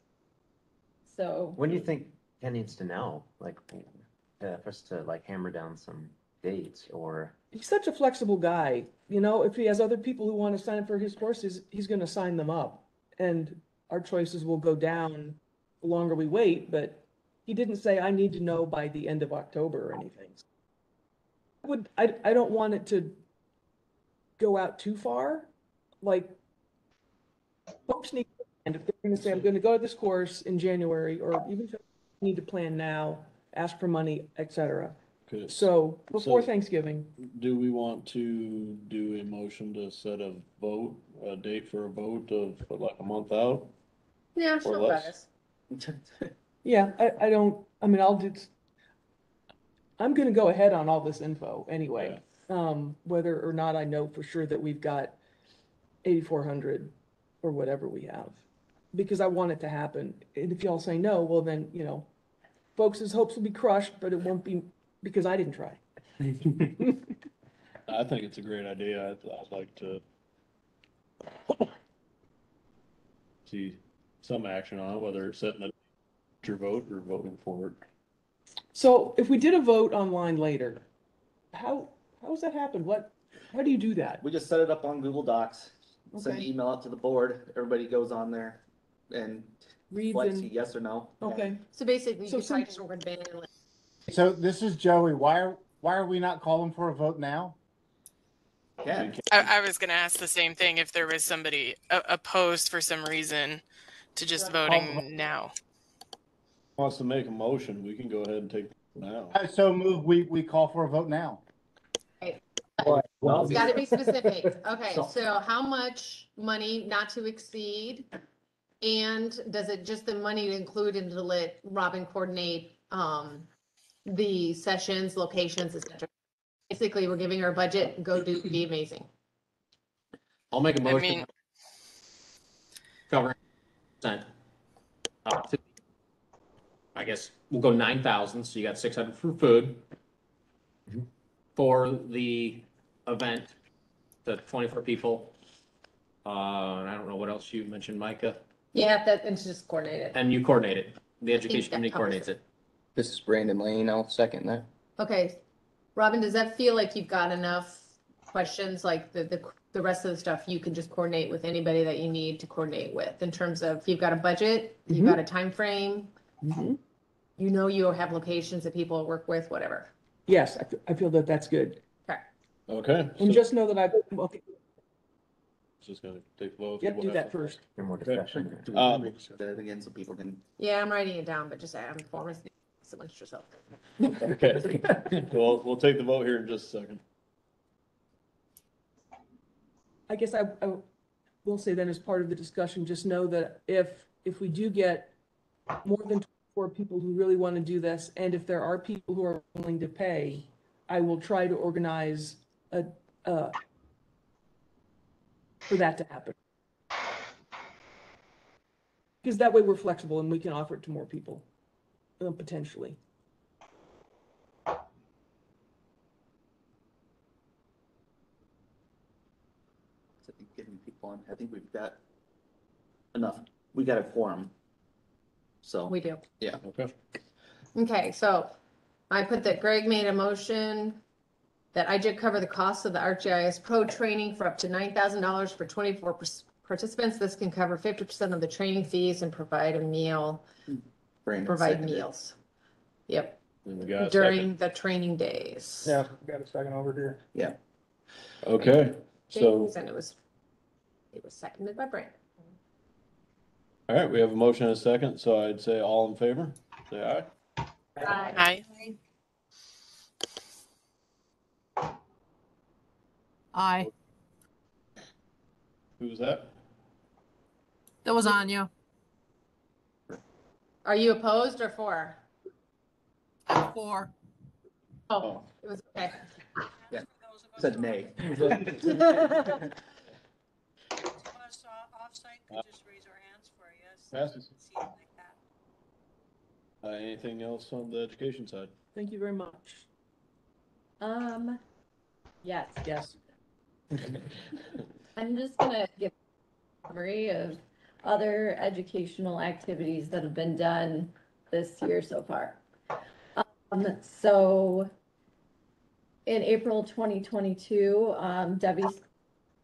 so. When do you think Ken needs to know, like, for us to like hammer down some dates or? He's such a flexible guy, if he has other people who want to sign up for his courses, he's going to sign them up. And our choices will go down the longer we wait, but he didn't say, I need to know by the end of October or anything. I don't want it to go out too far. Like, folks need, and if they're going to say, I'm going to go to this course in January, or even if they need to plan now, ask for money, etc. Okay. So before So- Thanksgiving. Do we want to do a motion to set a date for a vote of like a month out? Yeah, Or sure, less. guys. Yeah, I'm gonna go ahead on all this info anyway. Whether or not I know for sure that we've got 8,400 or whatever we have. Because I want it to happen. And if y'all say no, well then, folks' hopes will be crushed, but it won't be because I didn't try. I think it's a great idea. I'd like to see some action on it, whether it's setting a future vote or voting for it. So if we did a vote online later, how does that happen? How do you do that? we just set it up on Google Docs, send an Okay. email out to the board, everybody goes on there and Reads flex and- a yes or no. Okay. So basically, So you probably just work with Ben and like, So this is Joey. Why are we not calling for a vote now? Yeah. I was going to ask the same thing if there was somebody opposed for some reason to just voting now. Wants to make a motion, we can go ahead and take it now. I so move we call for a vote now. it's gotta be specific. Okay, So- so how much money not to exceed? And does it just the money to include and to let Robin coordinate, the sessions, locations, et cetera? Basically, we're giving her a budget, go do, be amazing. I'll make a I motion. mean, Covering percent. I guess we'll go 9,000, so you got 600 for food. For the event, the 24 people. And I don't know what else you mentioned, Micah, Yeah, that, and to just coordinate it. and you coordinate it. The education that committee covers coordinates it. it. This is Brandon Lane. I'll second that. Okay, Robin, does that feel like you've got enough questions, like the rest of the stuff you can just coordinate with anybody that you need to coordinate with, in terms of you've got a budget, you've got a time frame, you have locations that people work with, whatever. Yes, I feel that that's good. Okay. Okay. And just know that okay, Just gonna take the vote. yep, We'll do have that to- first. More Okay. discussion. Do we that again so people can? Yeah, I'm writing it down, but just I'm forming amongst yourself. Okay. Well, we'll take the vote here in just a second. I guess I will say then as part of the discussion, just know that if we do get more than 24 people who really want to do this, and if there are people who are willing to pay, I will try to organize for that to happen. Because that way we're flexible and we can offer it to more people, potentially. I think getting people on, I think we've got enough, we got a quorum. So. We do. Yeah. Okay. Okay, so I put that Greg made a motion that IGIC cover the cost of the ArcGIS Pro training for up to $9,000 for 24 participants. This can cover 50% of the training fees and provide a meal, Brandon provide seconded. meals. Yep, And we got a during the training days. Yeah, got a second over here. Yeah. second. Okay, so, Things, and it was seconded by Brandon. all right, we have a motion and a second, so I'd say all in favor, say aye. Aye. Aye. Who's that? That was Anya. Are you opposed or for? I'm for. Oh, it was okay. Yeah. Said nay. Off-site could just raise our hands for a yes. Passes. See it like that. Anything else on the education side? Thank you very much. Yes, Yes. I'm just gonna give a summary of other educational activities that have been done this year so far. So in April 2022, Debbie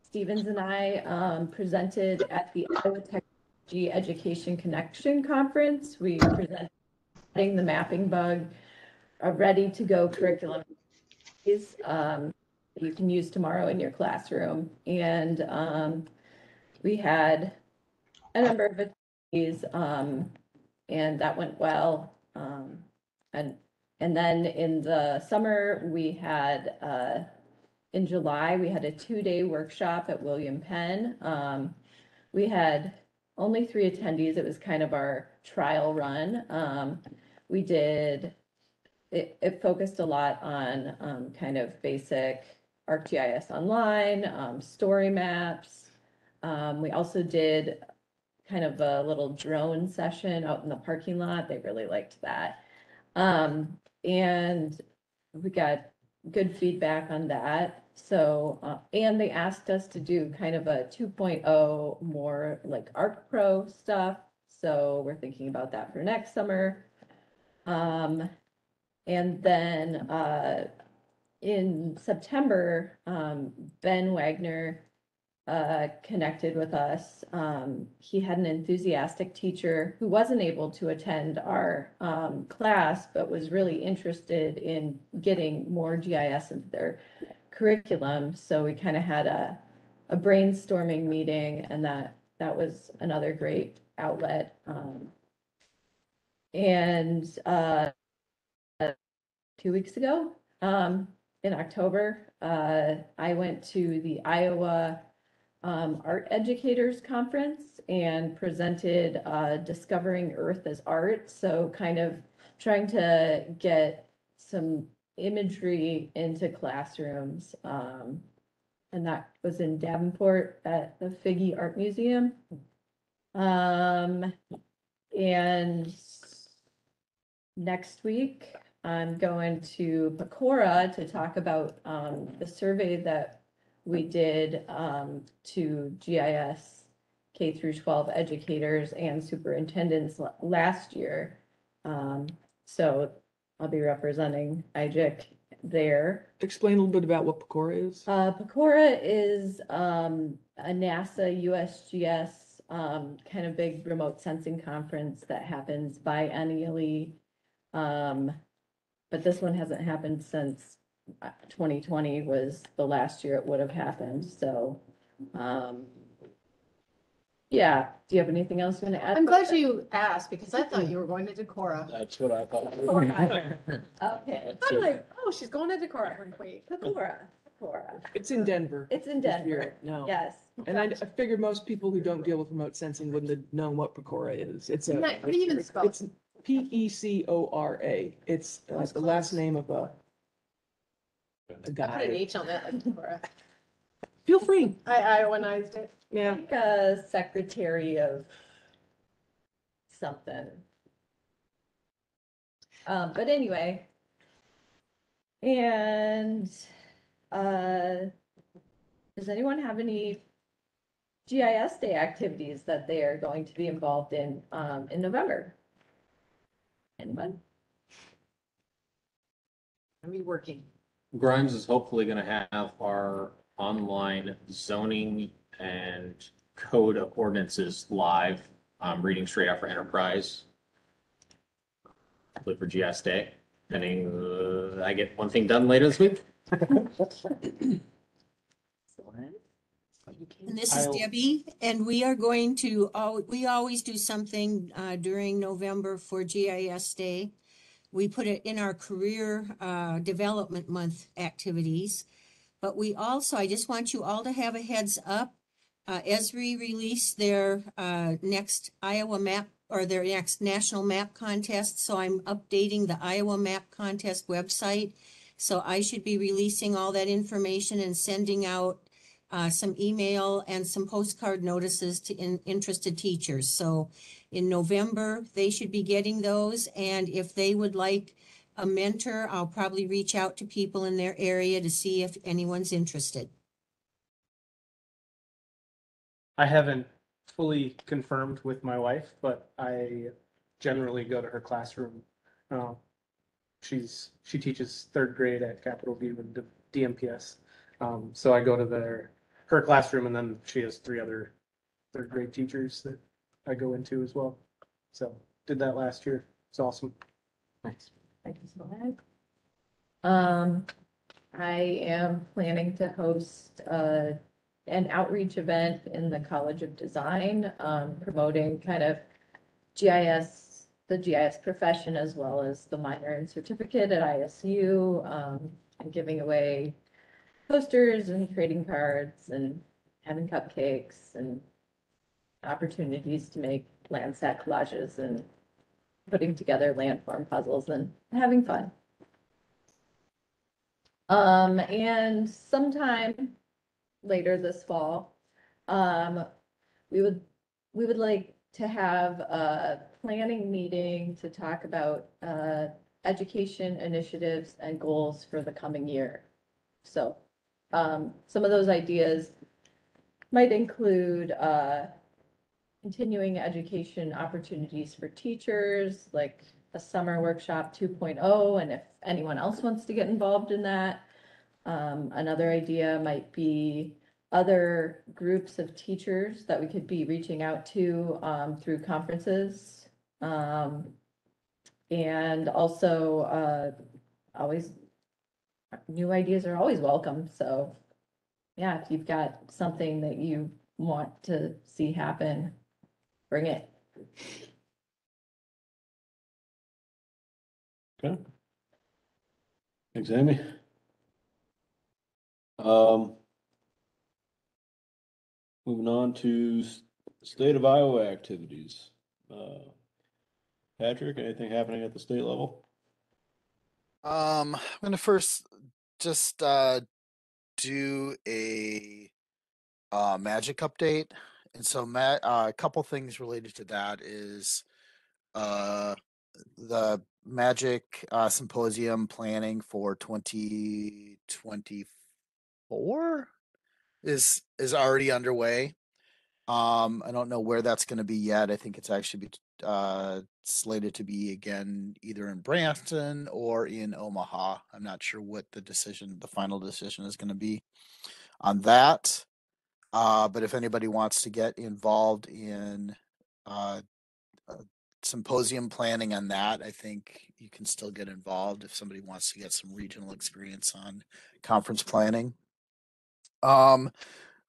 Stevens and I presented at the Iowa Technology Education Connection Conference. We presented the mapping bug, a ready-to-go curriculum you can use tomorrow in your classroom. And we had a number of attendees, and that went well. And then in the summer, we had in July, we had a 2-day workshop at William Penn. We had only 3 attendees. It was kind of our trial run. We did, it focused a lot on kind of basic ArcGIS Online, story maps. We also did kind of a little drone session out in the parking lot. They really liked that. And we got good feedback on that. So, and they asked us to do kind of a 2.0 more like ArcPro stuff. So we're thinking about that for next summer. And then in September, Ben Wagner connected with us. He had an enthusiastic teacher who wasn't able to attend our class, but was really interested in getting more GIS into their curriculum. So we kind of had a brainstorming meeting, and that was another great outlet. And 2 weeks ago, in October, I went to the Iowa Art Educators Conference and presented Discovering Earth as Art. So kind of trying to get some imagery into classrooms. And that was in Davenport at the Figge Art Museum. And next week, I'm going to Pecora to talk about the survey that we did to GIS K through 12 educators and superintendents last year. So I'll be representing IGIC there. Explain a little bit about what Pecora is. Pecora is a NASA USGS kind of big remote sensing conference that happens biennially. But this one hasn't happened since 2020 was the last year it would have happened, so, yeah, do you have anything else you want to add? I'm glad you asked because I thought you were going to Decorah. That's what I thought. Okay. I'm like, oh, she's going to Decorah. Wait. Decorah. It's in Denver. It's in this Denver. year. No. Yes. And I figured most people who don't deal with remote sensing wouldn't have known what Pecora is. It's a. What do you even spell? It's Pecora. It's the last name of a I put an guy. H on that, like Decorah. Feel free. I Iowanized it. Yeah. Like a secretary of something. But anyway. And, does anyone have any GIS Day activities that they are going to be involved in November? Anyone? I'll be working. Grimes is hopefully gonna have our online zoning and code of ordinances live, reading straight out for enterprise. Hopefully for GS Day, pending, I get one thing done later this week. And this is Debbie, and we are going to, we always do something during November for GIS Day. We put it in our career development month activities. But we also, I just want you all to have a heads up. Esri released their next Iowa map or their next national map contest. So I'm updating the Iowa map contest website. So I should be releasing all that information and sending out some email and some postcard notices to interested teachers. So in November, they should be getting those. And if they would like a mentor, I'll probably reach out to people in their area to see if anyone's interested. I haven't fully confirmed with my wife, but I generally go to her classroom. She teaches third grade at Capitol View and DMPS. So I go to her classroom, and then she has 3 other third grade teachers that I go into as well. So did that last year. It's awesome. Thanks. Thank you so much. I am planning to host an outreach event in the College of Design, promoting kind of GIS, the GIS profession, as well as the minor and certificate at ISU, and giving away posters and trading cards and having cupcakes and opportunities to make Landsat collages and putting together landform puzzles and having fun. And sometime later this fall, we would like to have a planning meeting to talk about education initiatives and goals for the coming year. So some of those ideas might include continuing education opportunities for teachers, like a summer workshop 2.0, and if anyone else wants to get involved in that. Another idea might be other groups of teachers that we could be reaching out to through conferences. And also always new ideas are always welcome. So yeah, if you've got something that you want to see happen, bring it. Okay. Thanks, Amy. Moving on to state of Iowa activities. Patrick, anything happening at the state level? I'm gonna first just do a magic update. And so a couple things related to that is the magic symposium planning for 2024 is already underway. I don't know where that's going to be yet. I think it's actually slated to be again either in Brampton or in Omaha. I'm not sure what the final decision is going to be on that. But if anybody wants to get involved in symposium planning on that. I think you can still get involved if somebody wants to get some regional experience on conference planning. Iowa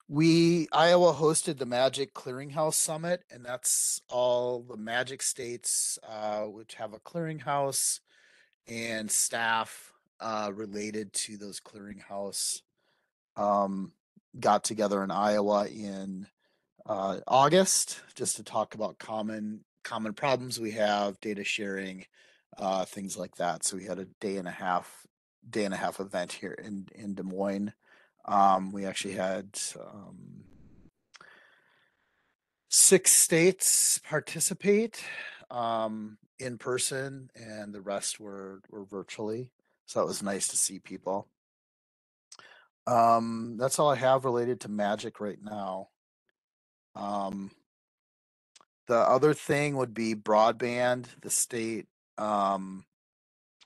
hosted the Magic Clearinghouse Summit, and that's all the Magic states which have a clearinghouse and staff related to those clearinghouse got together in Iowa in August just to talk about common problems we have, data sharing, things like that. So we had a day and a half event here in Des Moines. We actually had 6 states participate in person, and the rest were virtually. So it was nice to see people. That's all I have related to Magic right now. The other thing would be broadband. The state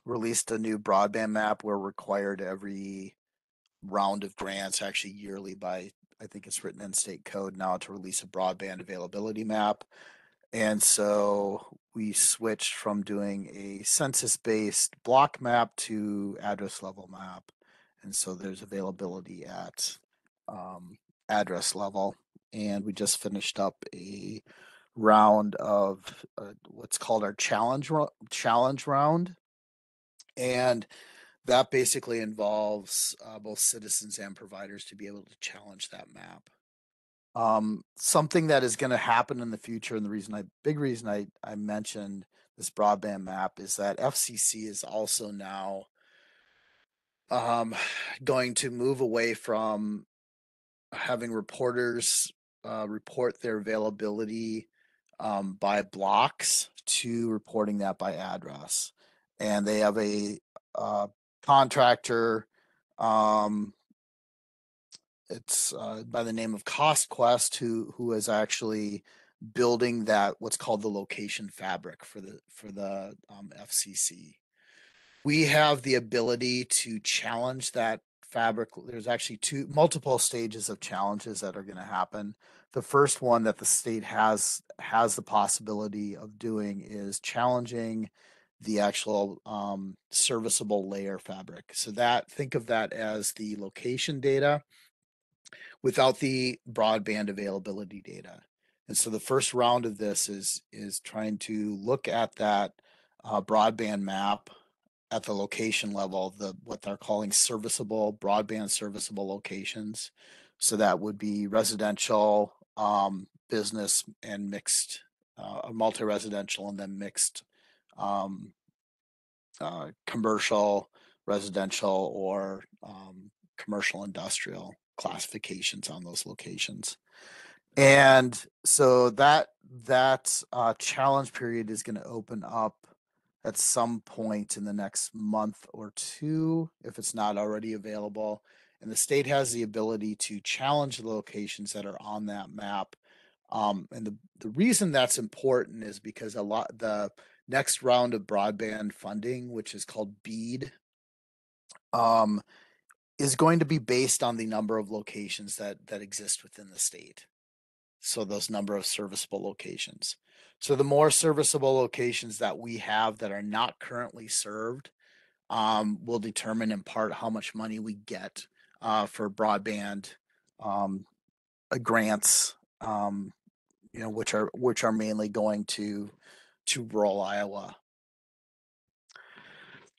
released a new broadband map. We're required every round of grants, actually yearly by, I think it's written in state code now, to release a broadband availability map. And so we switched from doing a census-based block map to address level map. And so there's availability at address level. And we just finished up a round of what's called our challenge round. And that basically involves both citizens and providers to be able to challenge that map. Something that is going to happen in the future, and the big reason I mentioned this broadband map is that FCC is also now going to move away from having reporters report their availability by blocks to reporting that by address. And they have a contractor, it's by the name of CostQuest, who is actually building that, what's called the location fabric for the FCC. We have the ability to challenge that fabric. There's actually multiple stages of challenges that are going to happen. The first one that the state has the possibility of doing is challenging the actual serviceable layer fabric. So think of that as the location data without the broadband availability data. And so the first round of this is trying to look at that broadband map at the location level, what they're calling broadband serviceable locations. So that would be residential, business, and mixed, multi-residential, and then mixed commercial, residential, or commercial industrial classifications on those locations. And so that challenge period is going to open up at some point in the next month or two, if it's not already available. And the state has the ability to challenge the locations that are on that map. And the reason that's important is because the next round of broadband funding, which is called BEAD, is going to be based on the number of locations that exist within the state. So those number of serviceable locations. So the more serviceable locations that we have that are not currently served will determine in part how much money we get for broadband grants, which are mainly going to rural Iowa.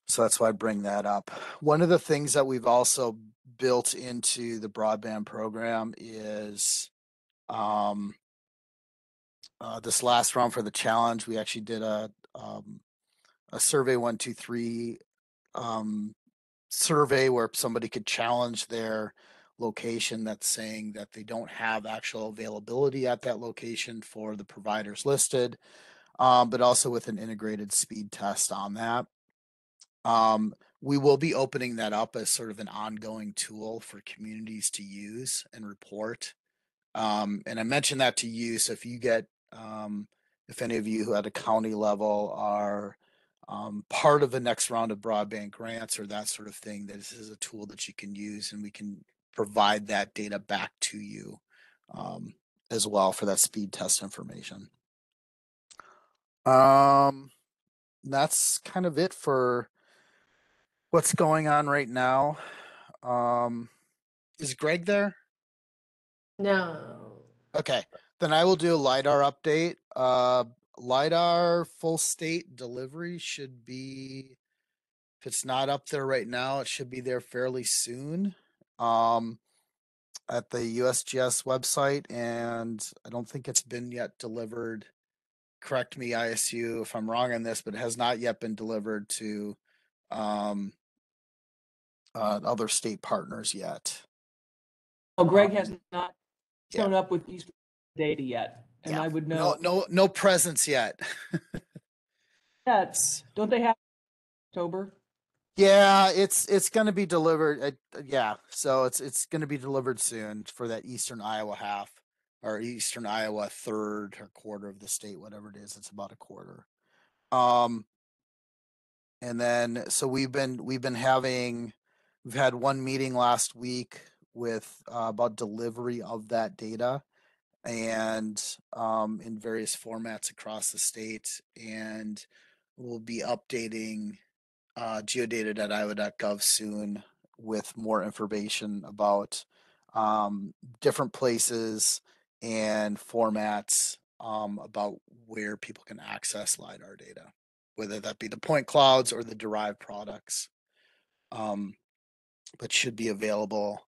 So that's why I bring that up. One of the things that we've also built into the broadband program is this last round for the challenge, we actually did a survey 123 survey where somebody could challenge their location that's saying that they don't have actual availability at that location for the providers listed, but also with an integrated speed test on that. We will be opening that up as sort of an ongoing tool for communities to use and report. And I mentioned that to you. So if you get, if any of you who at a county level are part of the next round of broadband grants or that sort of thing, this is a tool that you can use, and we can provide that data back to you as well for that speed test information. That's kind of it for what's going on right now. Is Greg there? No. Okay, then I will do a LiDAR update. LiDAR full state delivery should be, if it's not up there right now, it should be there fairly soon. At the USGS website, and I don't think it's been yet delivered. Correct me, ISU, if I'm wrong on this, but it has not yet been delivered to other state partners yet. Oh, Greg has not yeah. shown up with Easter data yet, and I would know. No presents yet. Yeah, don't they have October? Yeah, it's going to be delivered. Yeah, so it's going to be delivered soon for that Eastern Iowa half, or Eastern Iowa third or quarter of the state, whatever it is. It's about a quarter. And then so we've had one meeting last week with about delivery of that data, and in various formats across the state, and we'll be updating geodata.iowa.gov soon with more information about different places and formats about where people can access LiDAR data, whether that be the point clouds or the derived products, but should be available,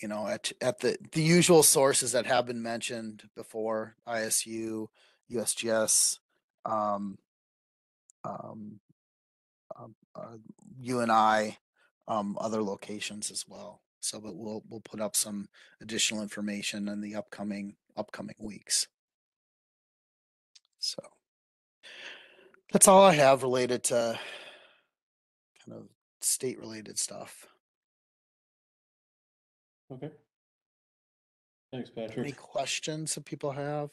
at the usual sources that have been mentioned before: ISU, USGS, UNI, other locations as well. So, but we'll put up some additional information in the upcoming weeks. So that's all I have related to kind of state related stuff. Okay. Thanks, Patrick. Any questions that people have?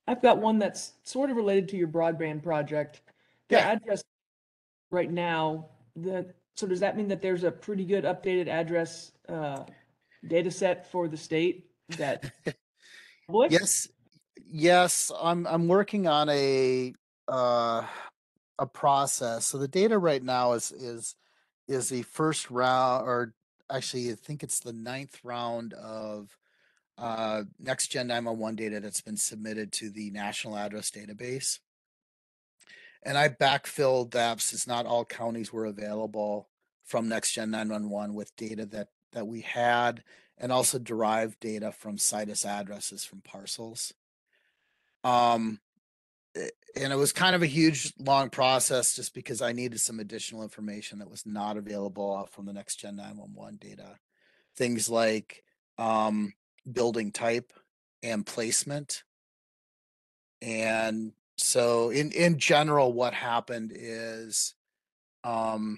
I've got one that's sort of related to your broadband project. The address right now, so does that mean that there's a pretty good updated address data set for the state that Yes, I'm working on a process. So the data right now is the first round, or actually I think it's the 9th round of Next Gen 911 data that's been submitted to the National Address Database. And I backfilled that since not all counties were available from Next Gen 911 with data that we had, and also derived data from situs addresses from parcels. And it was kind of a huge, long process just because I needed some additional information that was not available from the Next Gen 911 data. Things like building type and placement. And so in general, what happened is, I'll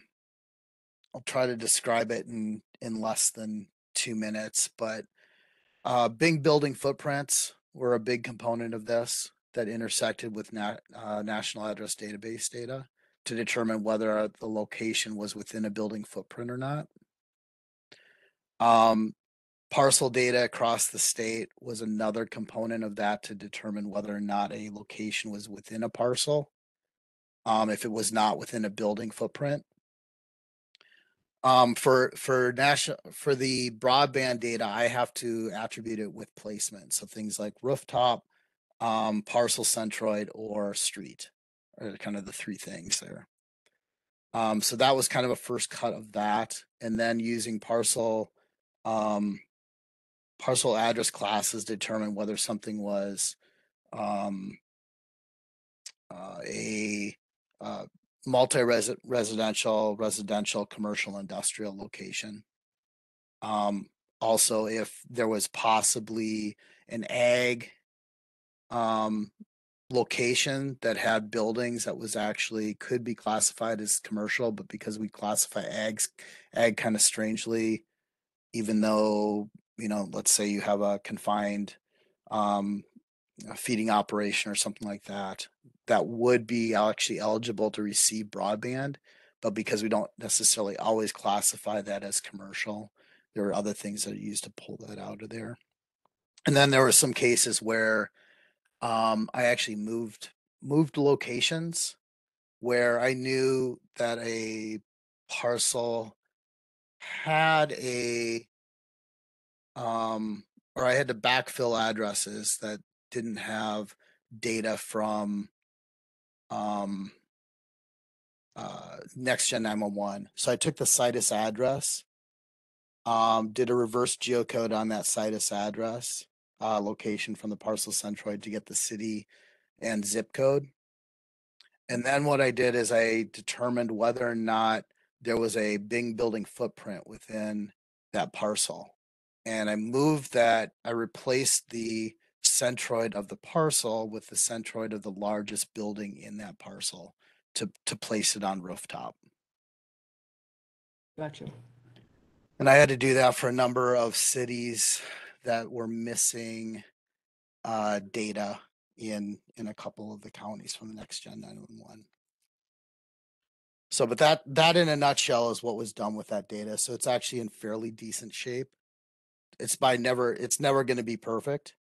try to describe it in less than 2 minutes, but big building footprints were a big component of this that intersected with National Address Database data to determine whether the location was within a building footprint or not. Parcel data across the state was another component of that to determine whether or not a location was within a parcel, if it was not within a building footprint. For the broadband data, I have to attribute it with placement. So things like rooftop, parcel centroid, or street are kind of the 3 things there. So that was kind of a first cut of that, and then using parcel address classes determine whether something was a residential, commercial, industrial location. Also, if there was possibly an ag location that had buildings that was actually could be classified as commercial, but because we classify ag kind of strangely, even though, let's say you have a confined a feeding operation or something like that, that would be actually eligible to receive broadband, but because we don't necessarily always classify that as commercial, there are other things that are used to pull that out of there. And then there were some cases where I actually moved moved locations where I knew that a parcel had or I had to backfill addresses that didn't have data from Next Gen 911. So I took the situs address, did a reverse geocode on that situs address location from the parcel centroid to get the city and zip code. And then what I did is I determined whether or not there was a Bing building footprint within that parcel. And I moved that, I replaced the centroid of the parcel with the centroid of the largest building in that parcel to place it on rooftop. Gotcha. And I had to do that for a number of cities that were missing data in a couple of the counties from the Next Gen 911. So, but that in a nutshell is what was done with that data. So it's actually in fairly decent shape. It's never going to be perfect.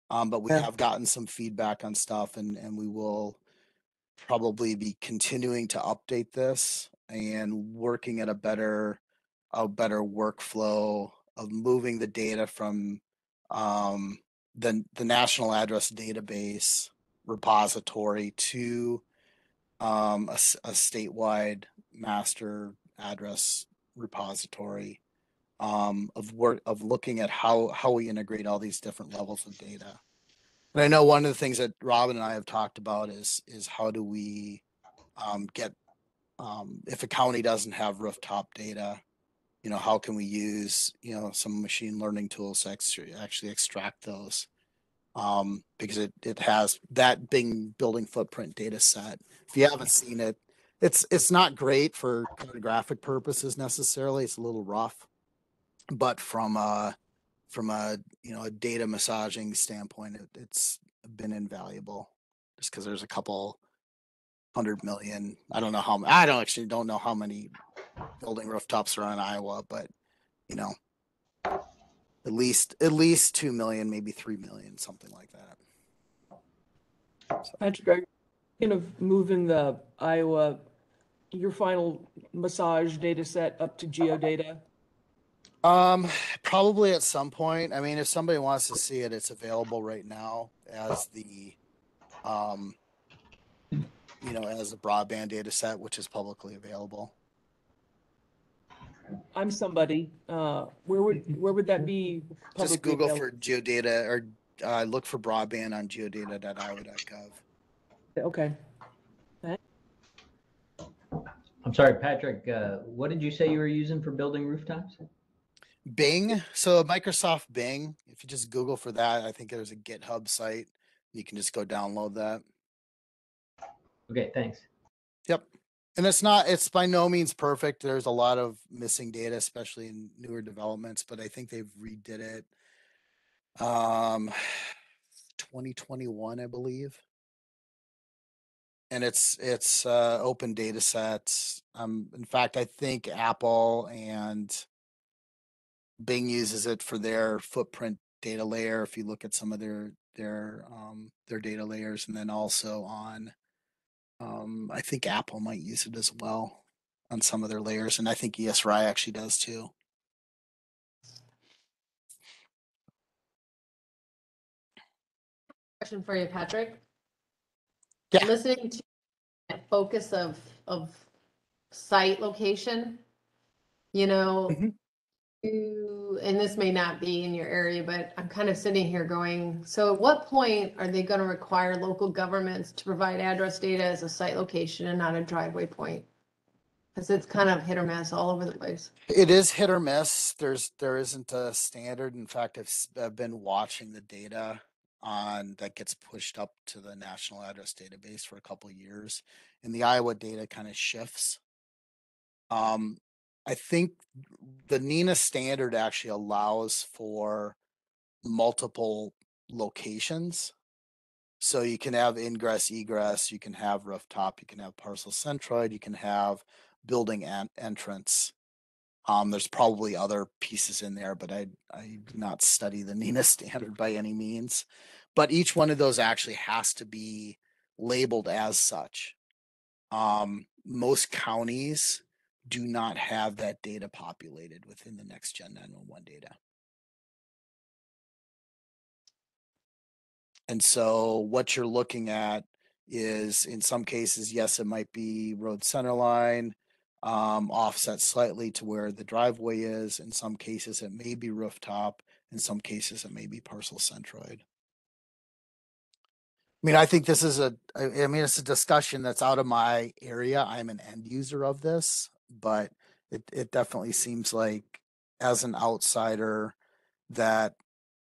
But we have gotten some feedback on stuff, and we will probably be continuing to update this and working at a better workflow of moving the data from the national address database repository to a statewide master address repository of looking at how we integrate all these different levels of data. And I know one of the things that Robin and I have talked about is how do we get if a county doesn't have rooftop data, how can we use some machine learning tools to actually extract those, because it has that Bing building footprint data set. If you haven't seen it, it's not great for cartographic purposes necessarily. It's a little rough, but from a data massaging standpoint, it's been invaluable just because there's a couple 100 million. I don't know how many building rooftops are in Iowa, but at least 2 million, maybe 3 million, something like that. Patrick, are you kind of moving the Iowa, your final massage data set up to geodata? Probably at some point. I mean, if somebody wants to see it, it's available right now as the as a broadband data set, which is publicly available. I'm somebody. Where would that be? Just Google for geodata or look for broadband on geodata.iowa.gov. Okay. I'm sorry, Patrick, what did you say you were using for building rooftops? Bing. So Microsoft Bing, if you just Google for that, I think there's a GitHub site. You can just go download that. Okay, thanks. Yep. And it's by no means perfect. There's a lot of missing data, especially in newer developments, but I think they've redid it 2021, I believe. And it's open data sets. In fact, I think Apple and Bing uses it for their footprint data layer. If you look at some of their data layers, and then also on, I think Apple might use it as well on some of their layers, and I think ESRI actually does too. Question for you, Patrick. Yeah. Listening to that focus of site location, and this may not be in your area, but I'm kind of sitting here going, so at what point are they going to require local governments to provide address data as a site location and not a driveway point? Because it's kind of hit or miss all over the place. It is hit or miss. There isn't a standard. In fact, I've been watching the data that gets pushed up to the national address database for a couple of years, and the Iowa data kind of shifts. I think the NINA standard actually allows for multiple locations. So you can have ingress, egress, you can have rooftop, you can have parcel centroid, you can have building entrance. There's probably other pieces in there, but I do not study the NINA standard by any means. But each one of those actually has to be labeled as such. Most counties do not have that data populated within the next gen 911 data. And so what you're looking at is, in some cases, yes, it might be road center line, offset slightly to where the driveway is. In some cases, it may be rooftop. In some cases, it may be parcel centroid. I mean, I think this is I mean, it's a discussion that's out of my area. I'm an end user of this, but it definitely seems like, as an outsider, that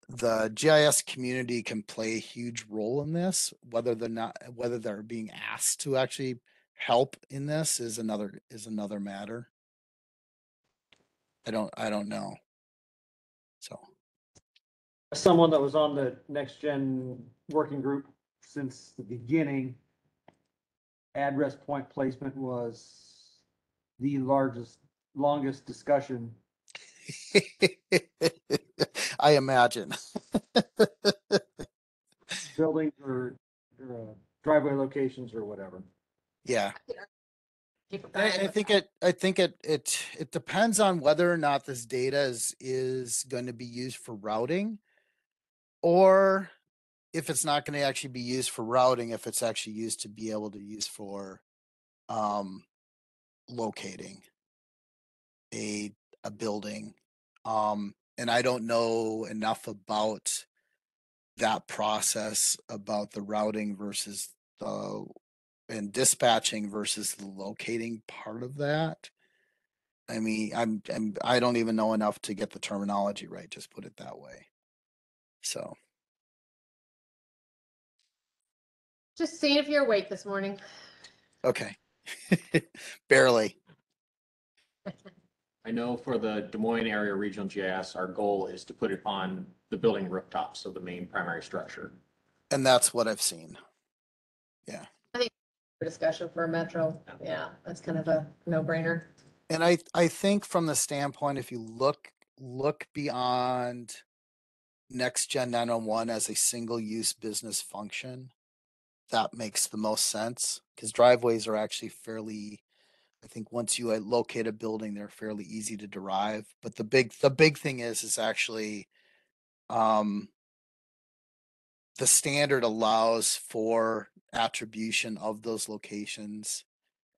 the GIS community can play a huge role in this. Whether they're being asked to actually help in this is another matter. I don't know. So, someone that was on the next gen working group since the beginning, address point placement was the longest discussion. I imagine. Buildings or driveway locations or whatever. Yeah. I think it depends on whether or not this data is going to be used for routing, or if it's not going to actually be used for routing, if it's actually used to be able to use for locating a building. And I don't know enough about that process, about the routing versus and dispatching versus the locating part of that. I mean, I don't even know enough to get the terminology right, just put it that way. So, Just seeing if you're awake this morning. okay. Barely. I know for the Des Moines area regional GIS, our goal is to put it on the building rooftops, so the main primary structure. And that's what I've seen. Yeah. I think discussion for a metro. Yeah, that's kind of a no-brainer. And I think from the standpoint, if you look beyond next gen 901 as a single use business function, that makes the most sense, because driveways are actually fairly, I think once you locate a building, they're fairly easy to derive. But the big thing is actually the standard allows for attribution of those locations,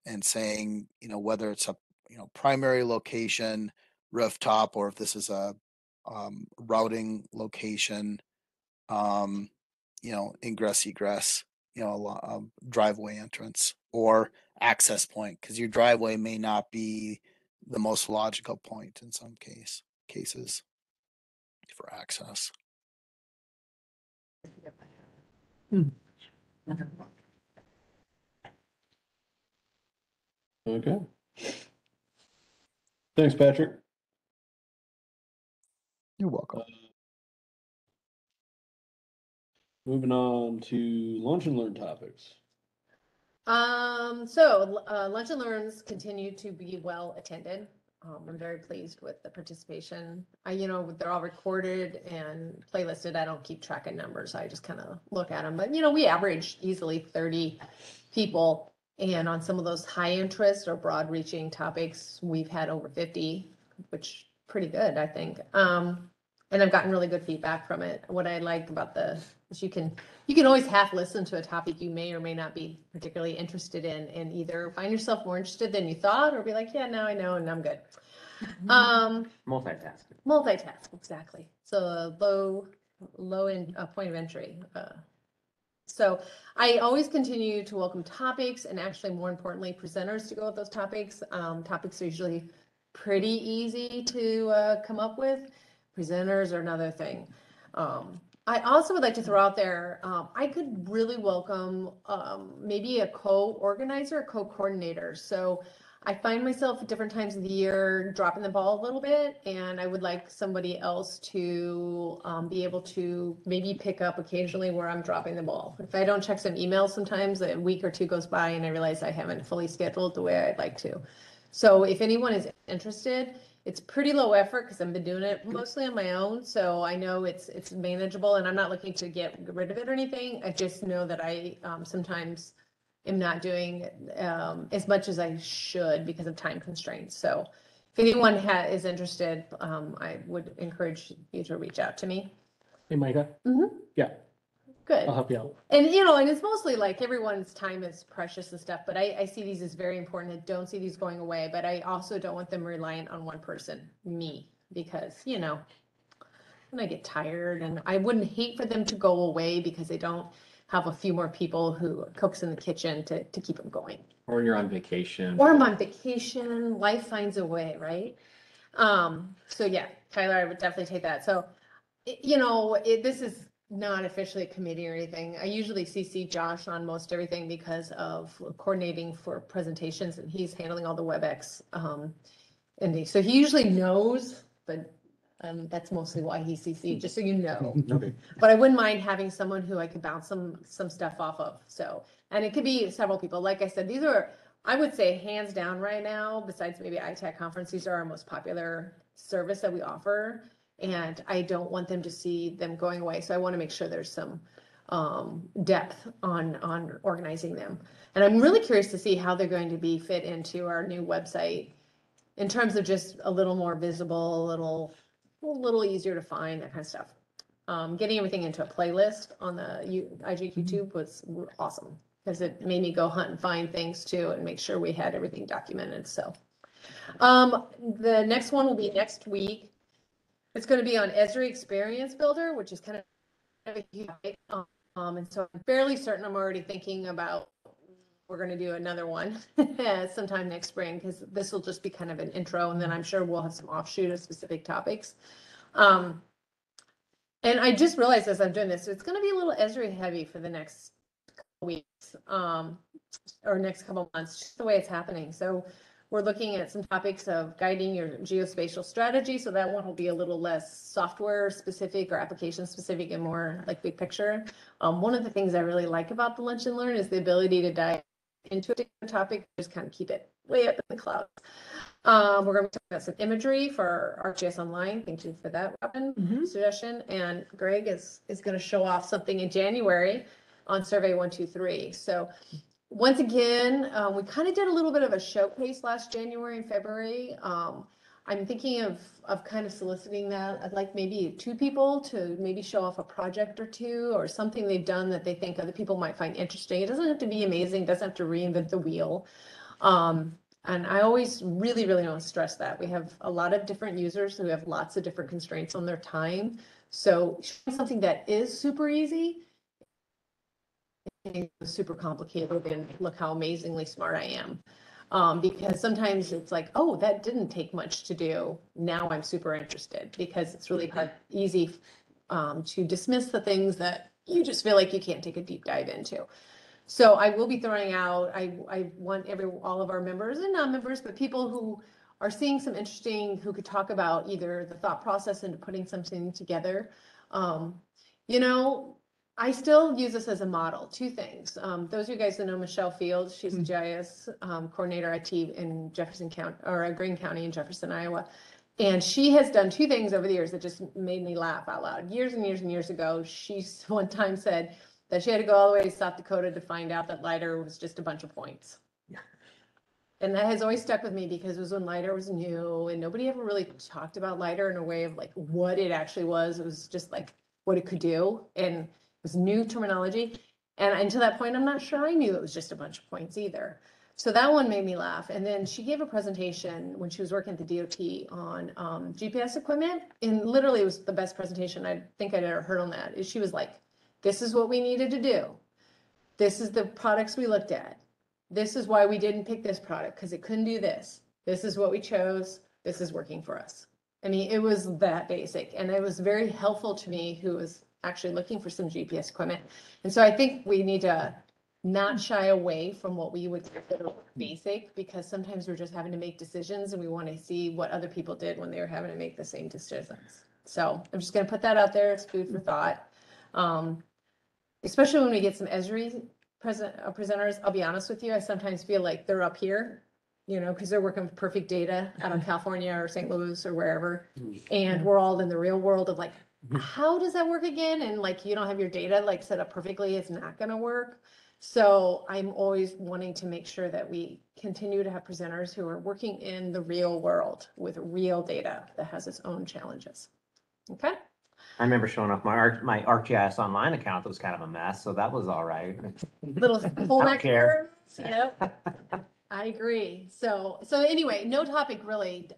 and saying, whether it's a primary location, rooftop, or if this is a routing location, ingress, egress, driveway entrance or access point, because your driveway may not be the most logical point in some cases for access. Okay. Thanks, Patrick. You're welcome. Moving on to lunch and learn topics. So Lunch and Learns continue to be well attended. I'm very pleased with the participation. They're all recorded and playlisted. I don't keep track of numbers. I just kind of look at them. But, we average easily 30 people. And on some of those high interest or broad reaching topics, we've had over 50, which pretty good, I think. And I've gotten really good feedback from it. What I like about is you can always half listen to a topic you may or may not be particularly interested in, and either find yourself more interested than you thought, or be like, yeah, now I know and I'm good. Multitask, exactly. So low in point of entry. So I always continue to welcome topics, and actually more importantly, presenters to go with those topics. Topics are usually pretty easy to come up with. Presenters are another thing. I also would like to throw out there, I could really welcome maybe a co-organizer, co-coordinator. So I find myself at different times of the year dropping the ball a little bit, and I would like somebody else to be able to maybe pick up occasionally where I'm dropping the ball. If I don't check some emails, sometimes a week or two goes by and I realize I haven't fully scheduled the way I'd like to. So if anyone is interested It's pretty low effort because I've been doing it mostly on my own, so I know it's manageable, and I'm not looking to get rid of it or anything. I just know that I sometimes am not doing as much as I should because of time constraints. So if anyone is interested, I would encourage you to reach out to me. Hey, Micah? Yeah, Good. I'll help you out. And, you know, and it's mostly like everyone's time is precious and stuff, but I see these as very important. I don't see these going away, but I also don't want them reliant on one person, me, because, you know, when I get tired, and I wouldn't hate for them to go away because they don't have a few more people who cooks in the kitchen to keep them going. Or you're on vacation. Or I'm on vacation, life finds a way, right? So yeah, Tyler, I would definitely take that. So, you know, this is not officially a committee or anything. I usually CC Josh on most everything because of coordinating for presentations, and he's handling all the WebEx. So he usually knows, but that's mostly why he CC'd, just so you know. Okay. But I wouldn't mind having someone who I could bounce some stuff off of. So, and it could be several people. Like I said, these are, I would say, hands down right now, besides maybe ITAC conference, these are our most popular service that we offer. And I don't want them to see them going away. So I want to make sure there's some depth on organizing them. And I'm really curious to see how they're going to be fit into our new website in terms of just a little more visible, a little easier to find, that kind of stuff. Getting everything into a playlist on the IGIC YouTube was awesome because it made me go hunt and find things too and make sure we had everything documented. So the next one will be next week. It's going to be on Esri Experience Builder, which is kind of a huge, and so I'm fairly certain I'm already thinking about we're going to do another one sometime next spring, because this will just be kind of an intro, and then I'm sure we'll have some offshoot of specific topics. And I just realized as I'm doing this, so it's going to be a little Esri heavy for the next couple weeks, or next couple months, just the way it's happening. So we're looking at some topics of guiding your geospatial strategy. So that one will be a little less software specific or application specific and more like big picture. One of the things I really like about the Lunch and Learn is the ability to dive into a different topic, just kind of keep it way up in the clouds. We're going to talk about some imagery for ArcGIS Online. Thank you for that, Robin, suggestion. And Greg is going to show off something in January on Survey 123. So once again, we kind of did a little bit of a showcase last January and February. I'm thinking of kind of soliciting that. I'd like maybe 2 people to maybe show off a project or 2 or something they've done that they think other people might find interesting. It doesn't have to be amazing, it doesn't have to reinvent the wheel. And I always really, really want to stress that. We have a lot of different users who have lots of different constraints on their time. So something that is super easy, super complicated, and look how amazingly smart I am. Because sometimes it's like, oh, that didn't take much to do. Now I'm super interested, because it's really easy to dismiss the things that you just feel like you can't take a deep dive into. So I will be throwing out, I want all of our members and non-members, but people who are seeing some interesting, who could talk about either the thought process into putting something together. You know, I still use this as a model. 2 things. Those of you guys that know Michelle Fields, she's a GIS coordinator IT in Jefferson County, or Greene County in Jefferson, Iowa. And she has done 2 things over the years that just made me laugh out loud. Years and years and years ago, she one time said that she had to go all the way to South Dakota to find out that LiDAR was just a bunch of points. And that has always stuck with me, because it was when LiDAR was new and nobody ever really talked about LiDAR in a way of like what it actually was. It was just like what it could do. And it was new terminology. And until that point, I'm not sure I knew it was just a bunch of points either. So that one made me laugh. And then she gave a presentation when she was working at the DOT on GPS equipment. And literally it was the best presentation I think I'd ever heard on that. She was like, this is what we needed to do. This is the products we looked at. This is why we didn't pick this product, because it couldn't do this. This is what we chose. This is working for us. I mean, it was that basic. And it was very helpful to me, who was actually looking for some GPS equipment. And so I think we need to not shy away from what we would consider basic, because sometimes we're just having to make decisions and we want to see what other people did when they were having to make the same decisions. So I'm just going to put that out there as food for thought. Especially when we get some Esri presenters, I'll be honest with you, I sometimes feel like they're up here you know, because they're working with perfect data out of California or St. Louis or wherever. And we're all in the real world of like, how does that work again? And like, you don't have your data like set up perfectly, it's not gonna work. So I'm always wanting to make sure that we continue to have presenters who are working in the real world with real data that has its own challenges. Okay? I remember showing off my ArcGIS Online account that was kind of a mess, so that was all right. Little I don't fullback care. curves, yep. I agree. So anyway, no topic really.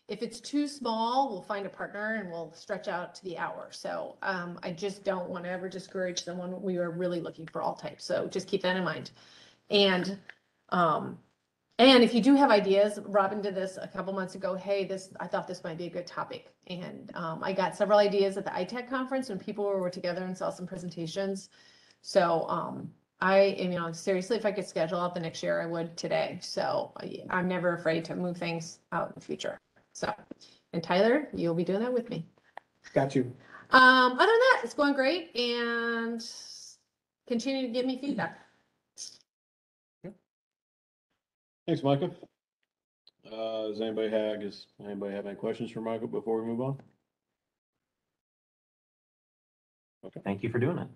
If it's too small, we'll find a partner and we'll stretch out to the hour. So I just don't want to ever discourage someone. We are really looking for all types. So just keep that in mind. And if you do have ideas, Robin did this a couple months ago. Hey, I thought this might be a good topic. And I got several ideas at the ITech conference when people were together and saw some presentations. So seriously, if I could schedule out the next year, I would today. So I'm never afraid to move things out in the future. So, and Tyler, you'll be doing that with me. Got you. Other than that, it's going great, and continue to give me feedback. Thanks, Micah. Does anybody have any questions for Michael before we move on? Okay. Thank you for doing it.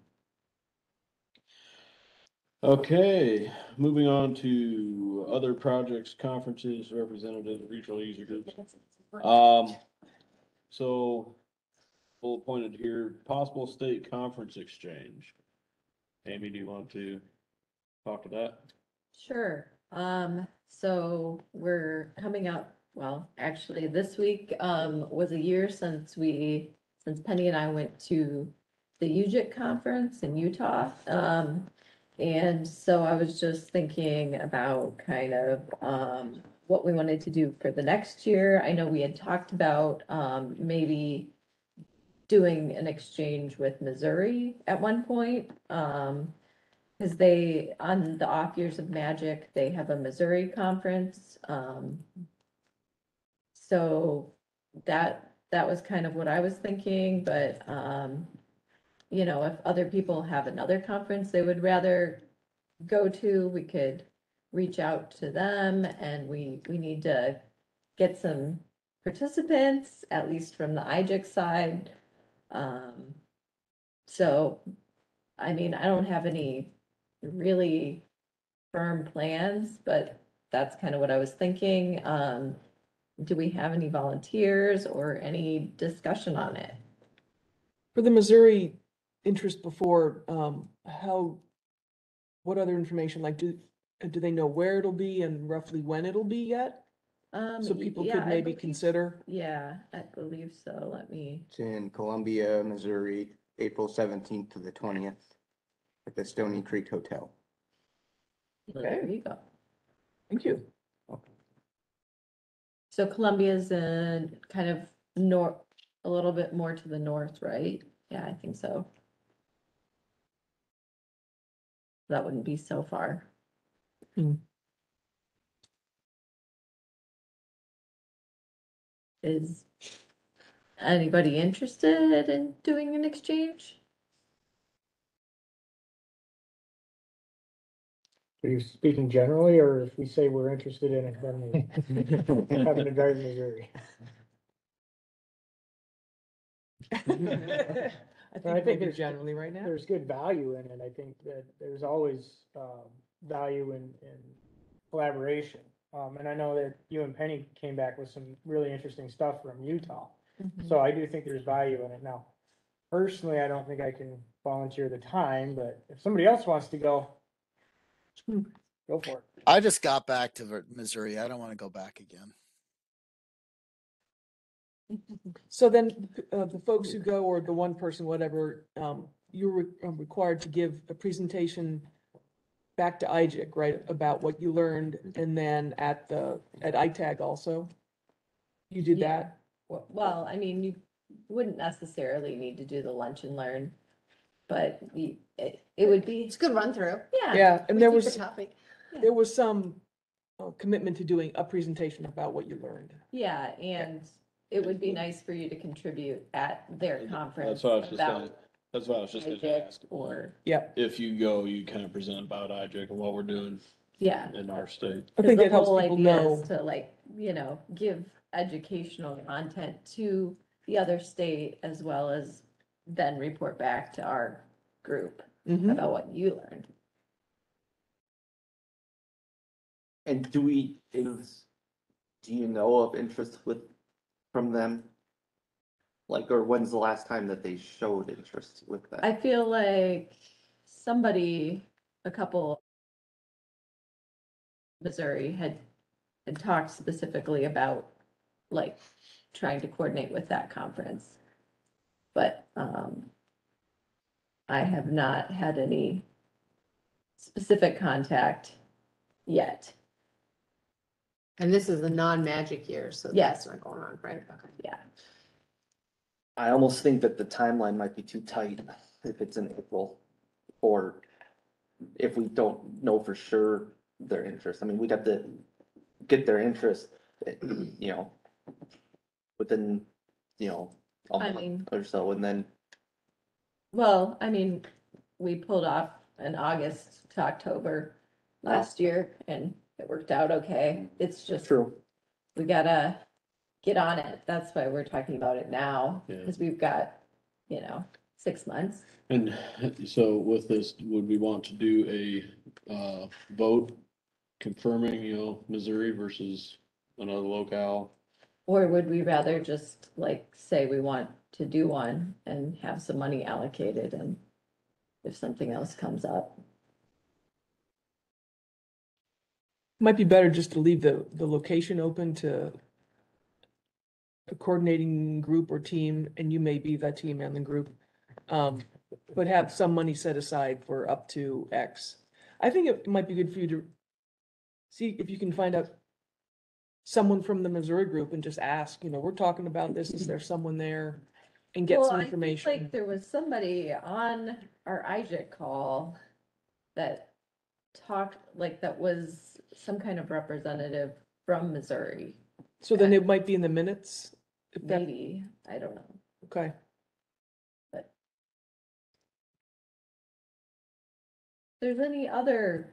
Okay, moving on to other projects, conferences, representatives, regional user groups. So bullet pointed here, possible state conference exchange. Amy, do you want to talk to that? Sure. So we're coming up, well, actually this week, was a year since Penny and I went to the UGIC conference in Utah. And so I was just thinking about kind of, what we wanted to do for the next year. I know we had talked about, maybe doing an exchange with Missouri at one point. Because they, on the off years of Magic, they have a Missouri conference. So that was kind of what I was thinking, but, you know, if other people have another conference they would rather go to, we could reach out to them, and we need to get some participants, at least from the IGIC side. So, I mean, I don't have any really firm plans, but that's kind of what I was thinking. Do we have any volunteers or any discussion on it? For the Missouri interest before, what other information, like do they know where it'll be and roughly when it'll be yet? So people Yeah, could I maybe believe- consider? Yeah, I believe so. Let me, It's in Columbia, Missouri, April 17th to the 20th at the Stony Creek Hotel. there you go. Thank you. So Columbia's in kind of north, a little bit more to the north, right? Yeah, I think so. That wouldn't be so far. Is anybody interested in doing an exchange? Are you speaking generally, or if we say we're interested in it, then we having to drive to Missouri? I think maybe generally right now. There's good value in it. I think that there's always value in collaboration. And I know that you and Penny came back with some really interesting stuff from Utah. So I do think there's value in it. Now, personally, I don't think I can volunteer the time, but if somebody else wants to go, go for it. I just got back to Missouri. I don't want to go back again. So then, the folks who go, or the one person, whatever, you're required to give a presentation back to IGIC, right, about what you learned, and then at ITAG also? You did Yeah. that? Well, I mean, you wouldn't necessarily need to do the lunch and learn, but it would be. It's a good run through. Yeah. Yeah, and there We keep was, the topic. there was some commitment to doing a presentation about what you learned. Yeah, and it would be nice for you to contribute at their conference That's what I was just about gonna, that's what I was just gonna IGIC ask. or. Yeah. If you go, you kind of present about IGIC and what we're doing Yeah. in our state. I think the that helps whole people idea know. is to like, give educational content to the other state as well as then report back to our group Mhm. about what you learned. And do you know of interest from them? Like, or when's the last time that they showed interest with that? I feel like a couple Missouri had talked specifically about like trying to coordinate with that conference. But I have not had any specific contact yet. And this is a non-magic year, so Yes. that's not going on, right? Okay. Yeah. I almost think that the timeline might be too tight if it's in April, or if we don't know for sure their interest. I mean, we'd have to get their interest, within, a I month mean- or so, and then, Well, I mean, we pulled off an August to October last year and it worked out okay. It's just, true. we gotta get on it. That's why we're talking about it now, Yeah. because we've got, 6 months. And so with this, would we want to do a vote confirming, Missouri versus another locale? Or would we rather just like say we want to do one and have some money allocated and if something else comes up? Might be better just to leave the location open to a coordinating group or team, and you may be that team and the group. But have some money set aside for up to X. I think it might be good for you to see if you can find out someone from the Missouri group and just ask, we're talking about this, is there someone there? And get Well, some I think, information. like there was somebody on our IGIC call that talked, like that was some kind of representative from Missouri. So then it might be in the minutes? if that- Maybe, I don't know. Okay. But if there's any other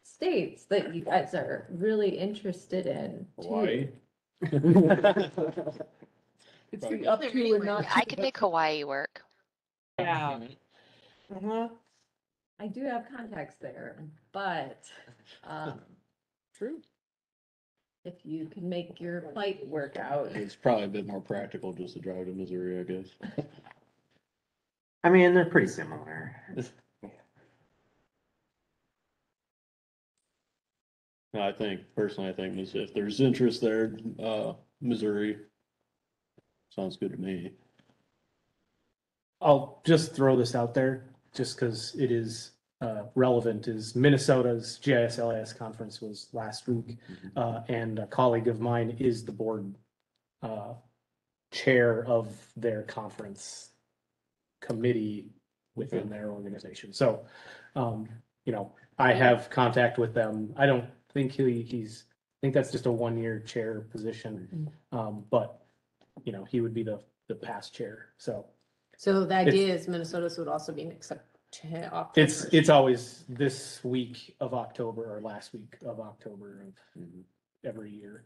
states that you guys are really interested in too. Hawaii? It's the up to and not. I could make Hawaii work. Yeah. Uh-huh. I do have contacts there, but, True. if you can make your flight work out. It's probably a bit more practical just to drive to Missouri, I guess. I mean, they're pretty similar. No, personally, I think if there's interest there, Missouri sounds good to me. I'll just throw this out there, just because it is relevant, is Minnesota's GIS-LIS conference was last week. And a colleague of mine is the board chair of their conference committee within their organization. So, I have contact with them. I don't think I think that's just a one-year chair position. But, he would be the past chair, so. So the idea is Minnesota would also be an except to October. It's always this week of October or last week of October of every year.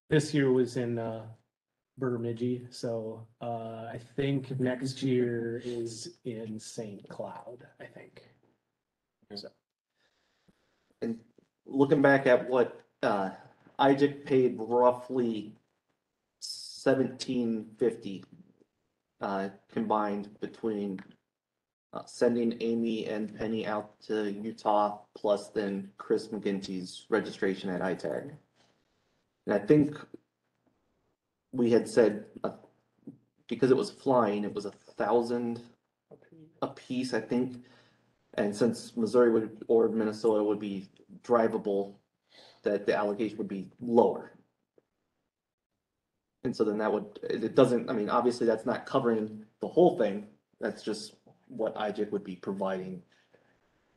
This year was in Bemidji, so I think next year is in St. Cloud, I think. So. And looking back at what IGIC paid roughly $1,750 combined between sending Amy and Penny out to Utah, plus then Chris McGinty's registration at ITAG. And I think we had said, because it was flying, it was $1,000 a piece, I think. And since Missouri or Minnesota would be drivable, that the allocation would be lower. And so then it doesn't, I mean, obviously that's not covering the whole thing. That's just what IGIC would be providing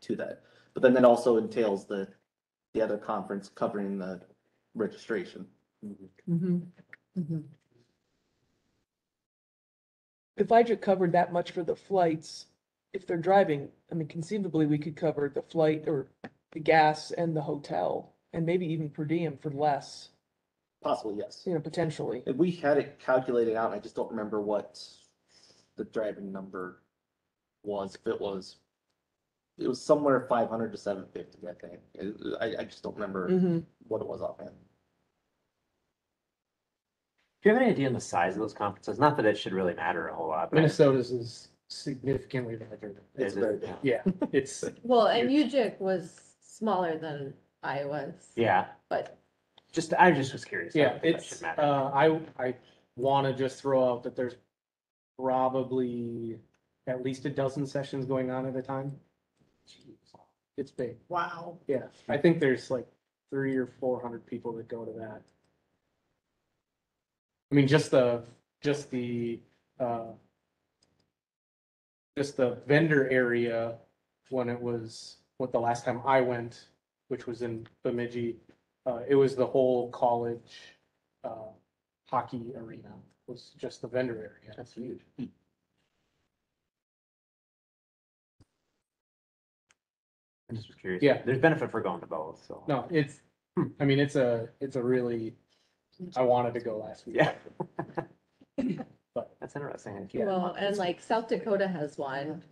to that. But then that also entails the other conference covering the registration. If IGIC covered that much for the flights, if they're driving, I mean, conceivably, we could cover the flight or the gas and the hotel, and maybe even per diem for less, Possibly, yes. you know, potentially. If we had it calculated out, I just don't remember what the driving number was. If it was somewhere 500 to 750, I think. I just don't remember Mhm. what it was offhand. Do you have any idea on the size of those conferences? Not that it should really matter a whole lot. but- Minnesota's is significantly larger. Is it? Yeah, it's, Well, and UGIC was smaller than Iowa's. Yeah, But I just was curious. I yeah, don't think that it's, should matter. I want to just throw out that there's probably at least a dozen sessions going on at a time. It's big. Wow. Yeah, I think there's like 300 or 400 people that go to that. I mean, just the vendor area when it was, the last time I went, which was in Bemidji, it was the whole college, hockey arena, was just the vendor area. That's huge. I just was curious. Yeah. There's benefit for going to both, so. No, it's, I mean, it's a really, I wanted to go last week. Yeah. But That's interesting. Well, and like South Dakota has one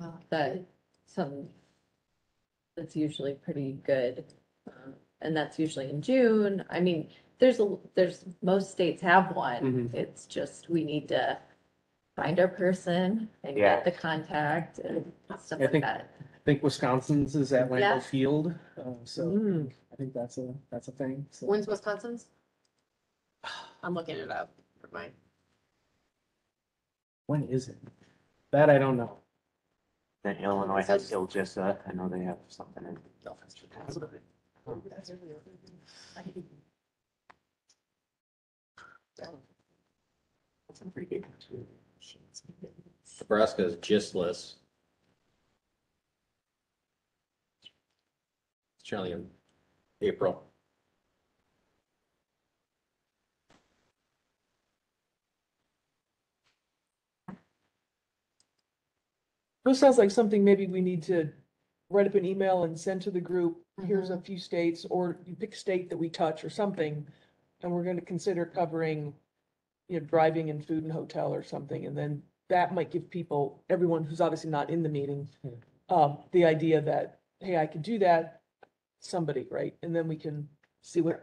that's usually pretty good. And that's usually in June. I mean, there's most states have one. Mhm. It's just, we need to find our person and Yeah. get the contact and stuff I like think- that. I think Wisconsin's is at Lambeau Yeah. Field, so Mm. I think that's a thing. So. When's Wisconsin's? I'm looking it up for mine. When is it? That I don't know. Then Illinois has ILGISA. I know they have something in. That's pretty big. Nebraska is GIStless. It's generally in April. This sounds like something maybe we need to write up an email and send to the group. Here's a few states, or you pick a state that we touch or something. And we're gonna consider covering, you know, driving and food and hotel or something. And then that might give people, everyone who's obviously not in the meeting, the idea that, hey, I could do that, somebody, right? And then we can see what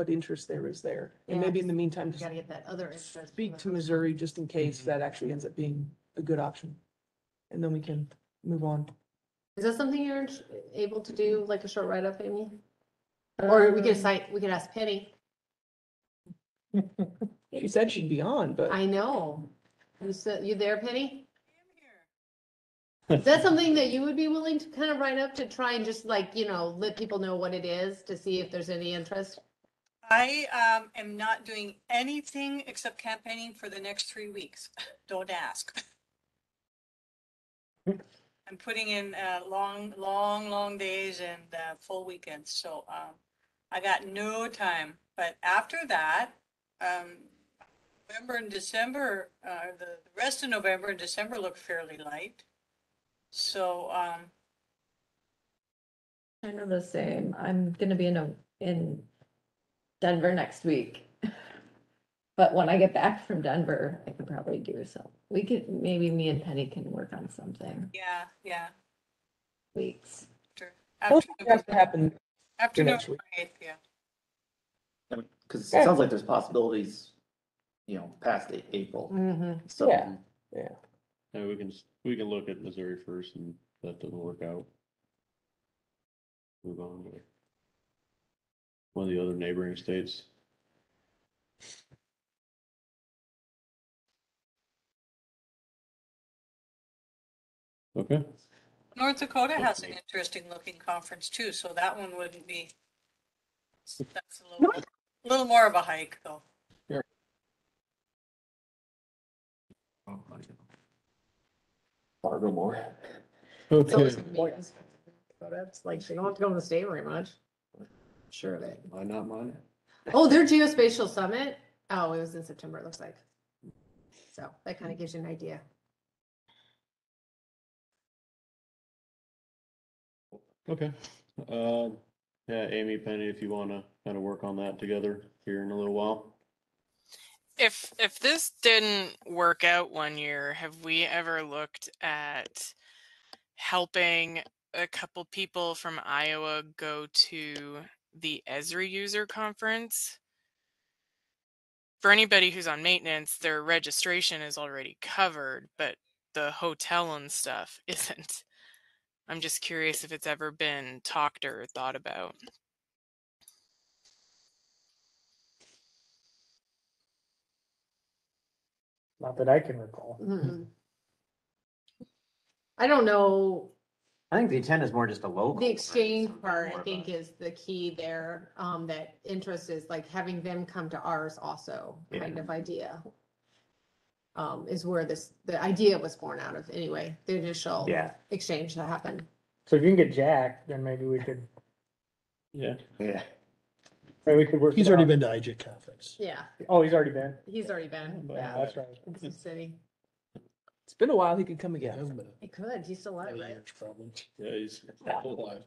interest there is there. And Yeah, maybe in the meantime, You just gotta get that other interest. speak to Missouri just in case that actually ends up being a good option. And then we can move on. Is that something you're able to do, like a short write-up, Amy? Or we could ask Penny. She said she'd be on, but I know. You there, Penny? Is that something that you would be willing to kind of write up to try and just like, let people know what it is to see if there's any interest? I am not doing anything except campaigning for the next 3 weeks. Don't ask. I'm putting in long days and full weekends, so I got no time. But after that, November and December, the rest of November and December look fairly light. So Kind of the same. I'm gonna be in Denver next week. But when I get back from Denver, I could probably do some. Maybe me and Penny can work on something. yeah. Weeks. most of it has to happen After next November 8th, yeah. Because it sounds like there's possibilities, past April. So. Yeah. Yeah, we can look at Missouri first, and if that doesn't work out, move on to one of the other neighboring states. Okay. North Dakota has an interesting looking conference too, so that one wouldn't be. That's a little more of a hike though. Fargo more. It's always Okay. gonna be us. But it's like, they don't have to go in the state very much. Sure they. Why not mine? Oh, their geospatial summit? Oh, it was in September, it looks like. So that kind of gives you an idea. Okay. Yeah, Amy, Penny, if you wanna kind of work on that together here in a little while. If this didn't work out one year, have we ever looked at helping a couple people from Iowa go to the Esri user conference? For anybody who's on maintenance, their registration is already covered, but the hotel and stuff isn't. I'm just curious if it's ever been talked or thought about. Not that I can recall. I don't know. I think the intent is more just a logo. The exchange part, I think, is the key there. That interest is like having them come to ours also, kind of idea. Is where the idea was born out of anyway, the initial exchange that happened. So if you can get Jack, then maybe we could, Yeah. Yeah. maybe we could work. He's it already out. been to IGIC conference. Yeah, Oh, he's already been? he's already been. Yeah, that's right. It's the city. It's been a while, he could come again. He could, he's still alive, right? Yeah, he's alive.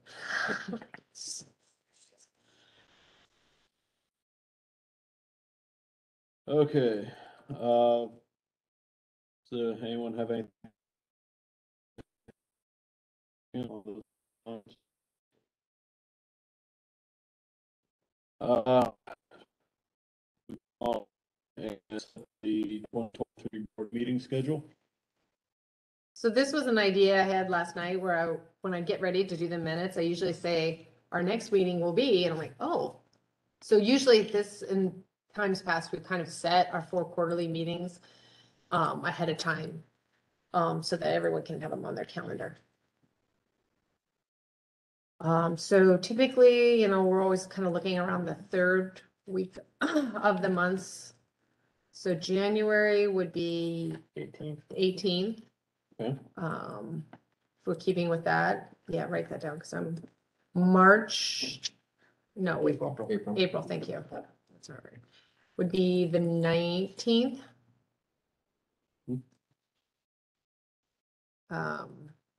Okay, so anyone have any? And the 2023 board meeting schedule. So this was an idea I had last night where when I get ready to do the minutes, I usually say, our next meeting will be, and I'm like, oh. So usually this, in times past, we've kind of set our 4 quarterly meetings ahead of time, so that everyone can have them on their calendar. So typically, we're always kind of looking around the 3rd week of the months. So January would be 18th. Okay. If we're keeping with that, yeah, write that down, because I'm March, no, April, thank you. That's all right. Would be the 19th.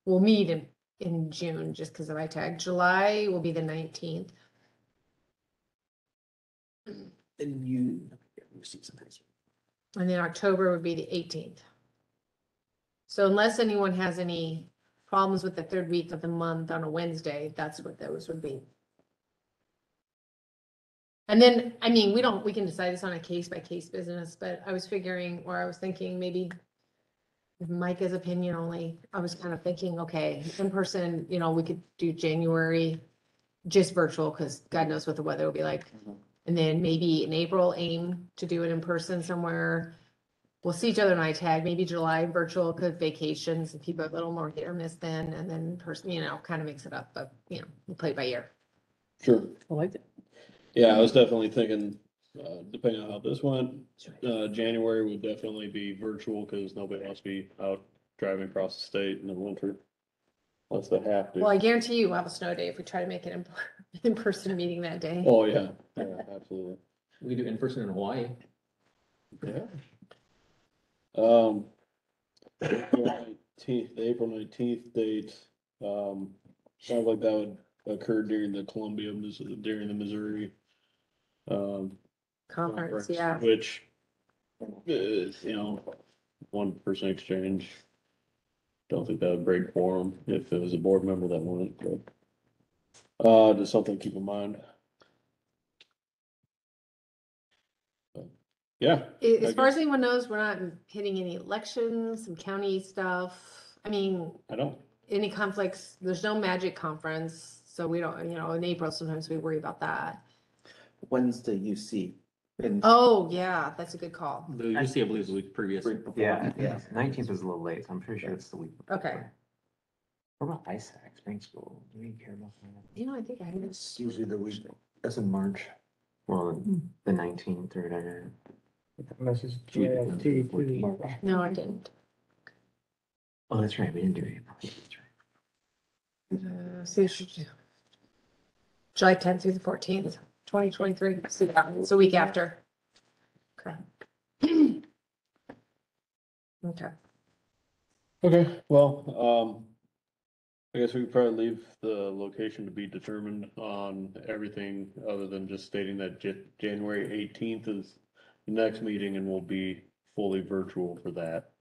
We'll meet in June, just because of ITAG. July will be the 19th. And And then October would be the 18th. So unless anyone has any problems with the 3rd week of the month on a Wednesday, that's what those would be. And then, I mean, we can decide this on a case by case business, but I was thinking maybe Micah's opinion only. I was kind of thinking, okay, in person, we could do January, just virtual, because God knows what the weather will be like. And then maybe in April, aim to do it in person somewhere. We'll see each other in ITAG, maybe July virtual, because vacations and people are a little more hit or miss then, and then person, kind of mix it up, but we'll play it by ear. Sure. I like that. Yeah, I was definitely thinking, depending on how this went, January would definitely be virtual because nobody wants to be out driving across the state in the winter. Unless they have to. Well, I guarantee you we'll have a snow day if we try to make it in-person meeting that day. Oh, yeah, absolutely. We do in person in Hawaii. Yeah. The April 19th date, sounds like that would occur during the during the Missouri Conference, yeah. which is, 1% exchange. Don't think that would break quorum if it was a board member that went, but just something to keep in mind. Yeah. As far as anyone knows, we're not hitting any elections, some county stuff. I mean, I don't. Any conflicts, there's no magic conference, so we don't, in April, sometimes we worry about that. When's the UC? Oh, yeah, that's a good call. The UC, I believe, is the week previous. Yeah, 19th is a little late, so I'm pretty sure it's the week. Okay. What about ISAC, spring school? Do we care about that? I think I have It's usually the week, that's in March. Well, the 19th or whatever. This is GIT too. No, I didn't. Oh, that's right, we didn't do April. That's right. July 10th through the 14th, 2023. So it's a week after. Okay. Okay. Okay, well, I guess we could probably leave the location to be determined on everything other than just stating that January 18th is the next meeting and we'll be fully virtual for that.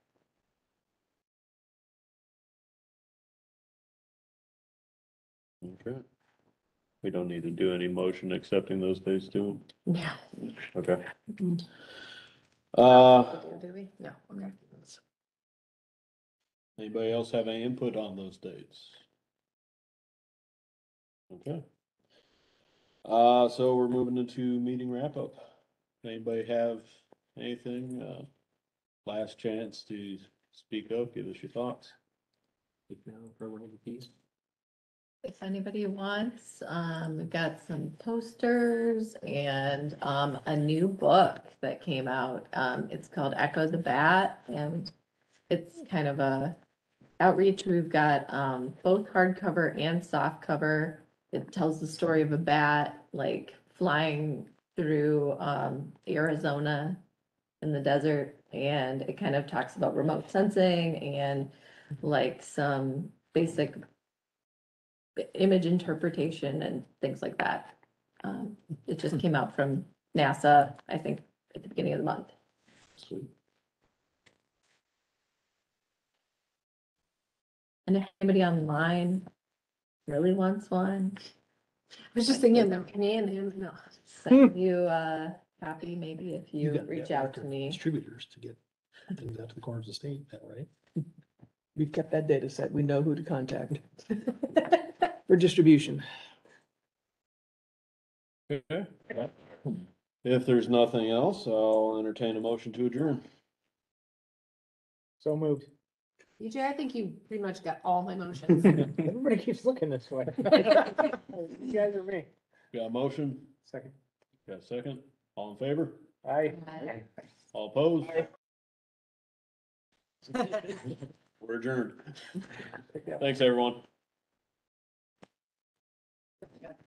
Okay. We don't need to do any motion accepting those days, do we? Yeah. Okay. Do we? No, okay. Anybody else have any input on those dates? Okay. So we're moving into meeting wrap up. Anybody have anything? Last chance to speak up, give us your thoughts. If anybody wants, we've got some posters and a new book that came out. It's called Echo the Bat, and it's kind of a outreach. We've got both hardcover and softcover. It tells the story of a bat like flying through Arizona in the desert, and it kind of talks about remote sensing and like some basic image interpretation and things like that. It just came out from NASA, I think, at the beginning of the month. Sweet. And if anybody online really wants one, I was just thinking, no, no. send you a copy maybe if you got reach network out to of me. Distributors to get things out to the corners of the state, now, right? We've kept that data set. We know who to contact for distribution. Okay. If there's nothing else, I'll entertain a motion to adjourn. So moved. EJ, I think you pretty much got all my motions. Everybody keeps looking this way. You guys are me. Got a motion? Second. Got a second? All in favor? Aye. All opposed? We're adjourned. Thanks, everyone.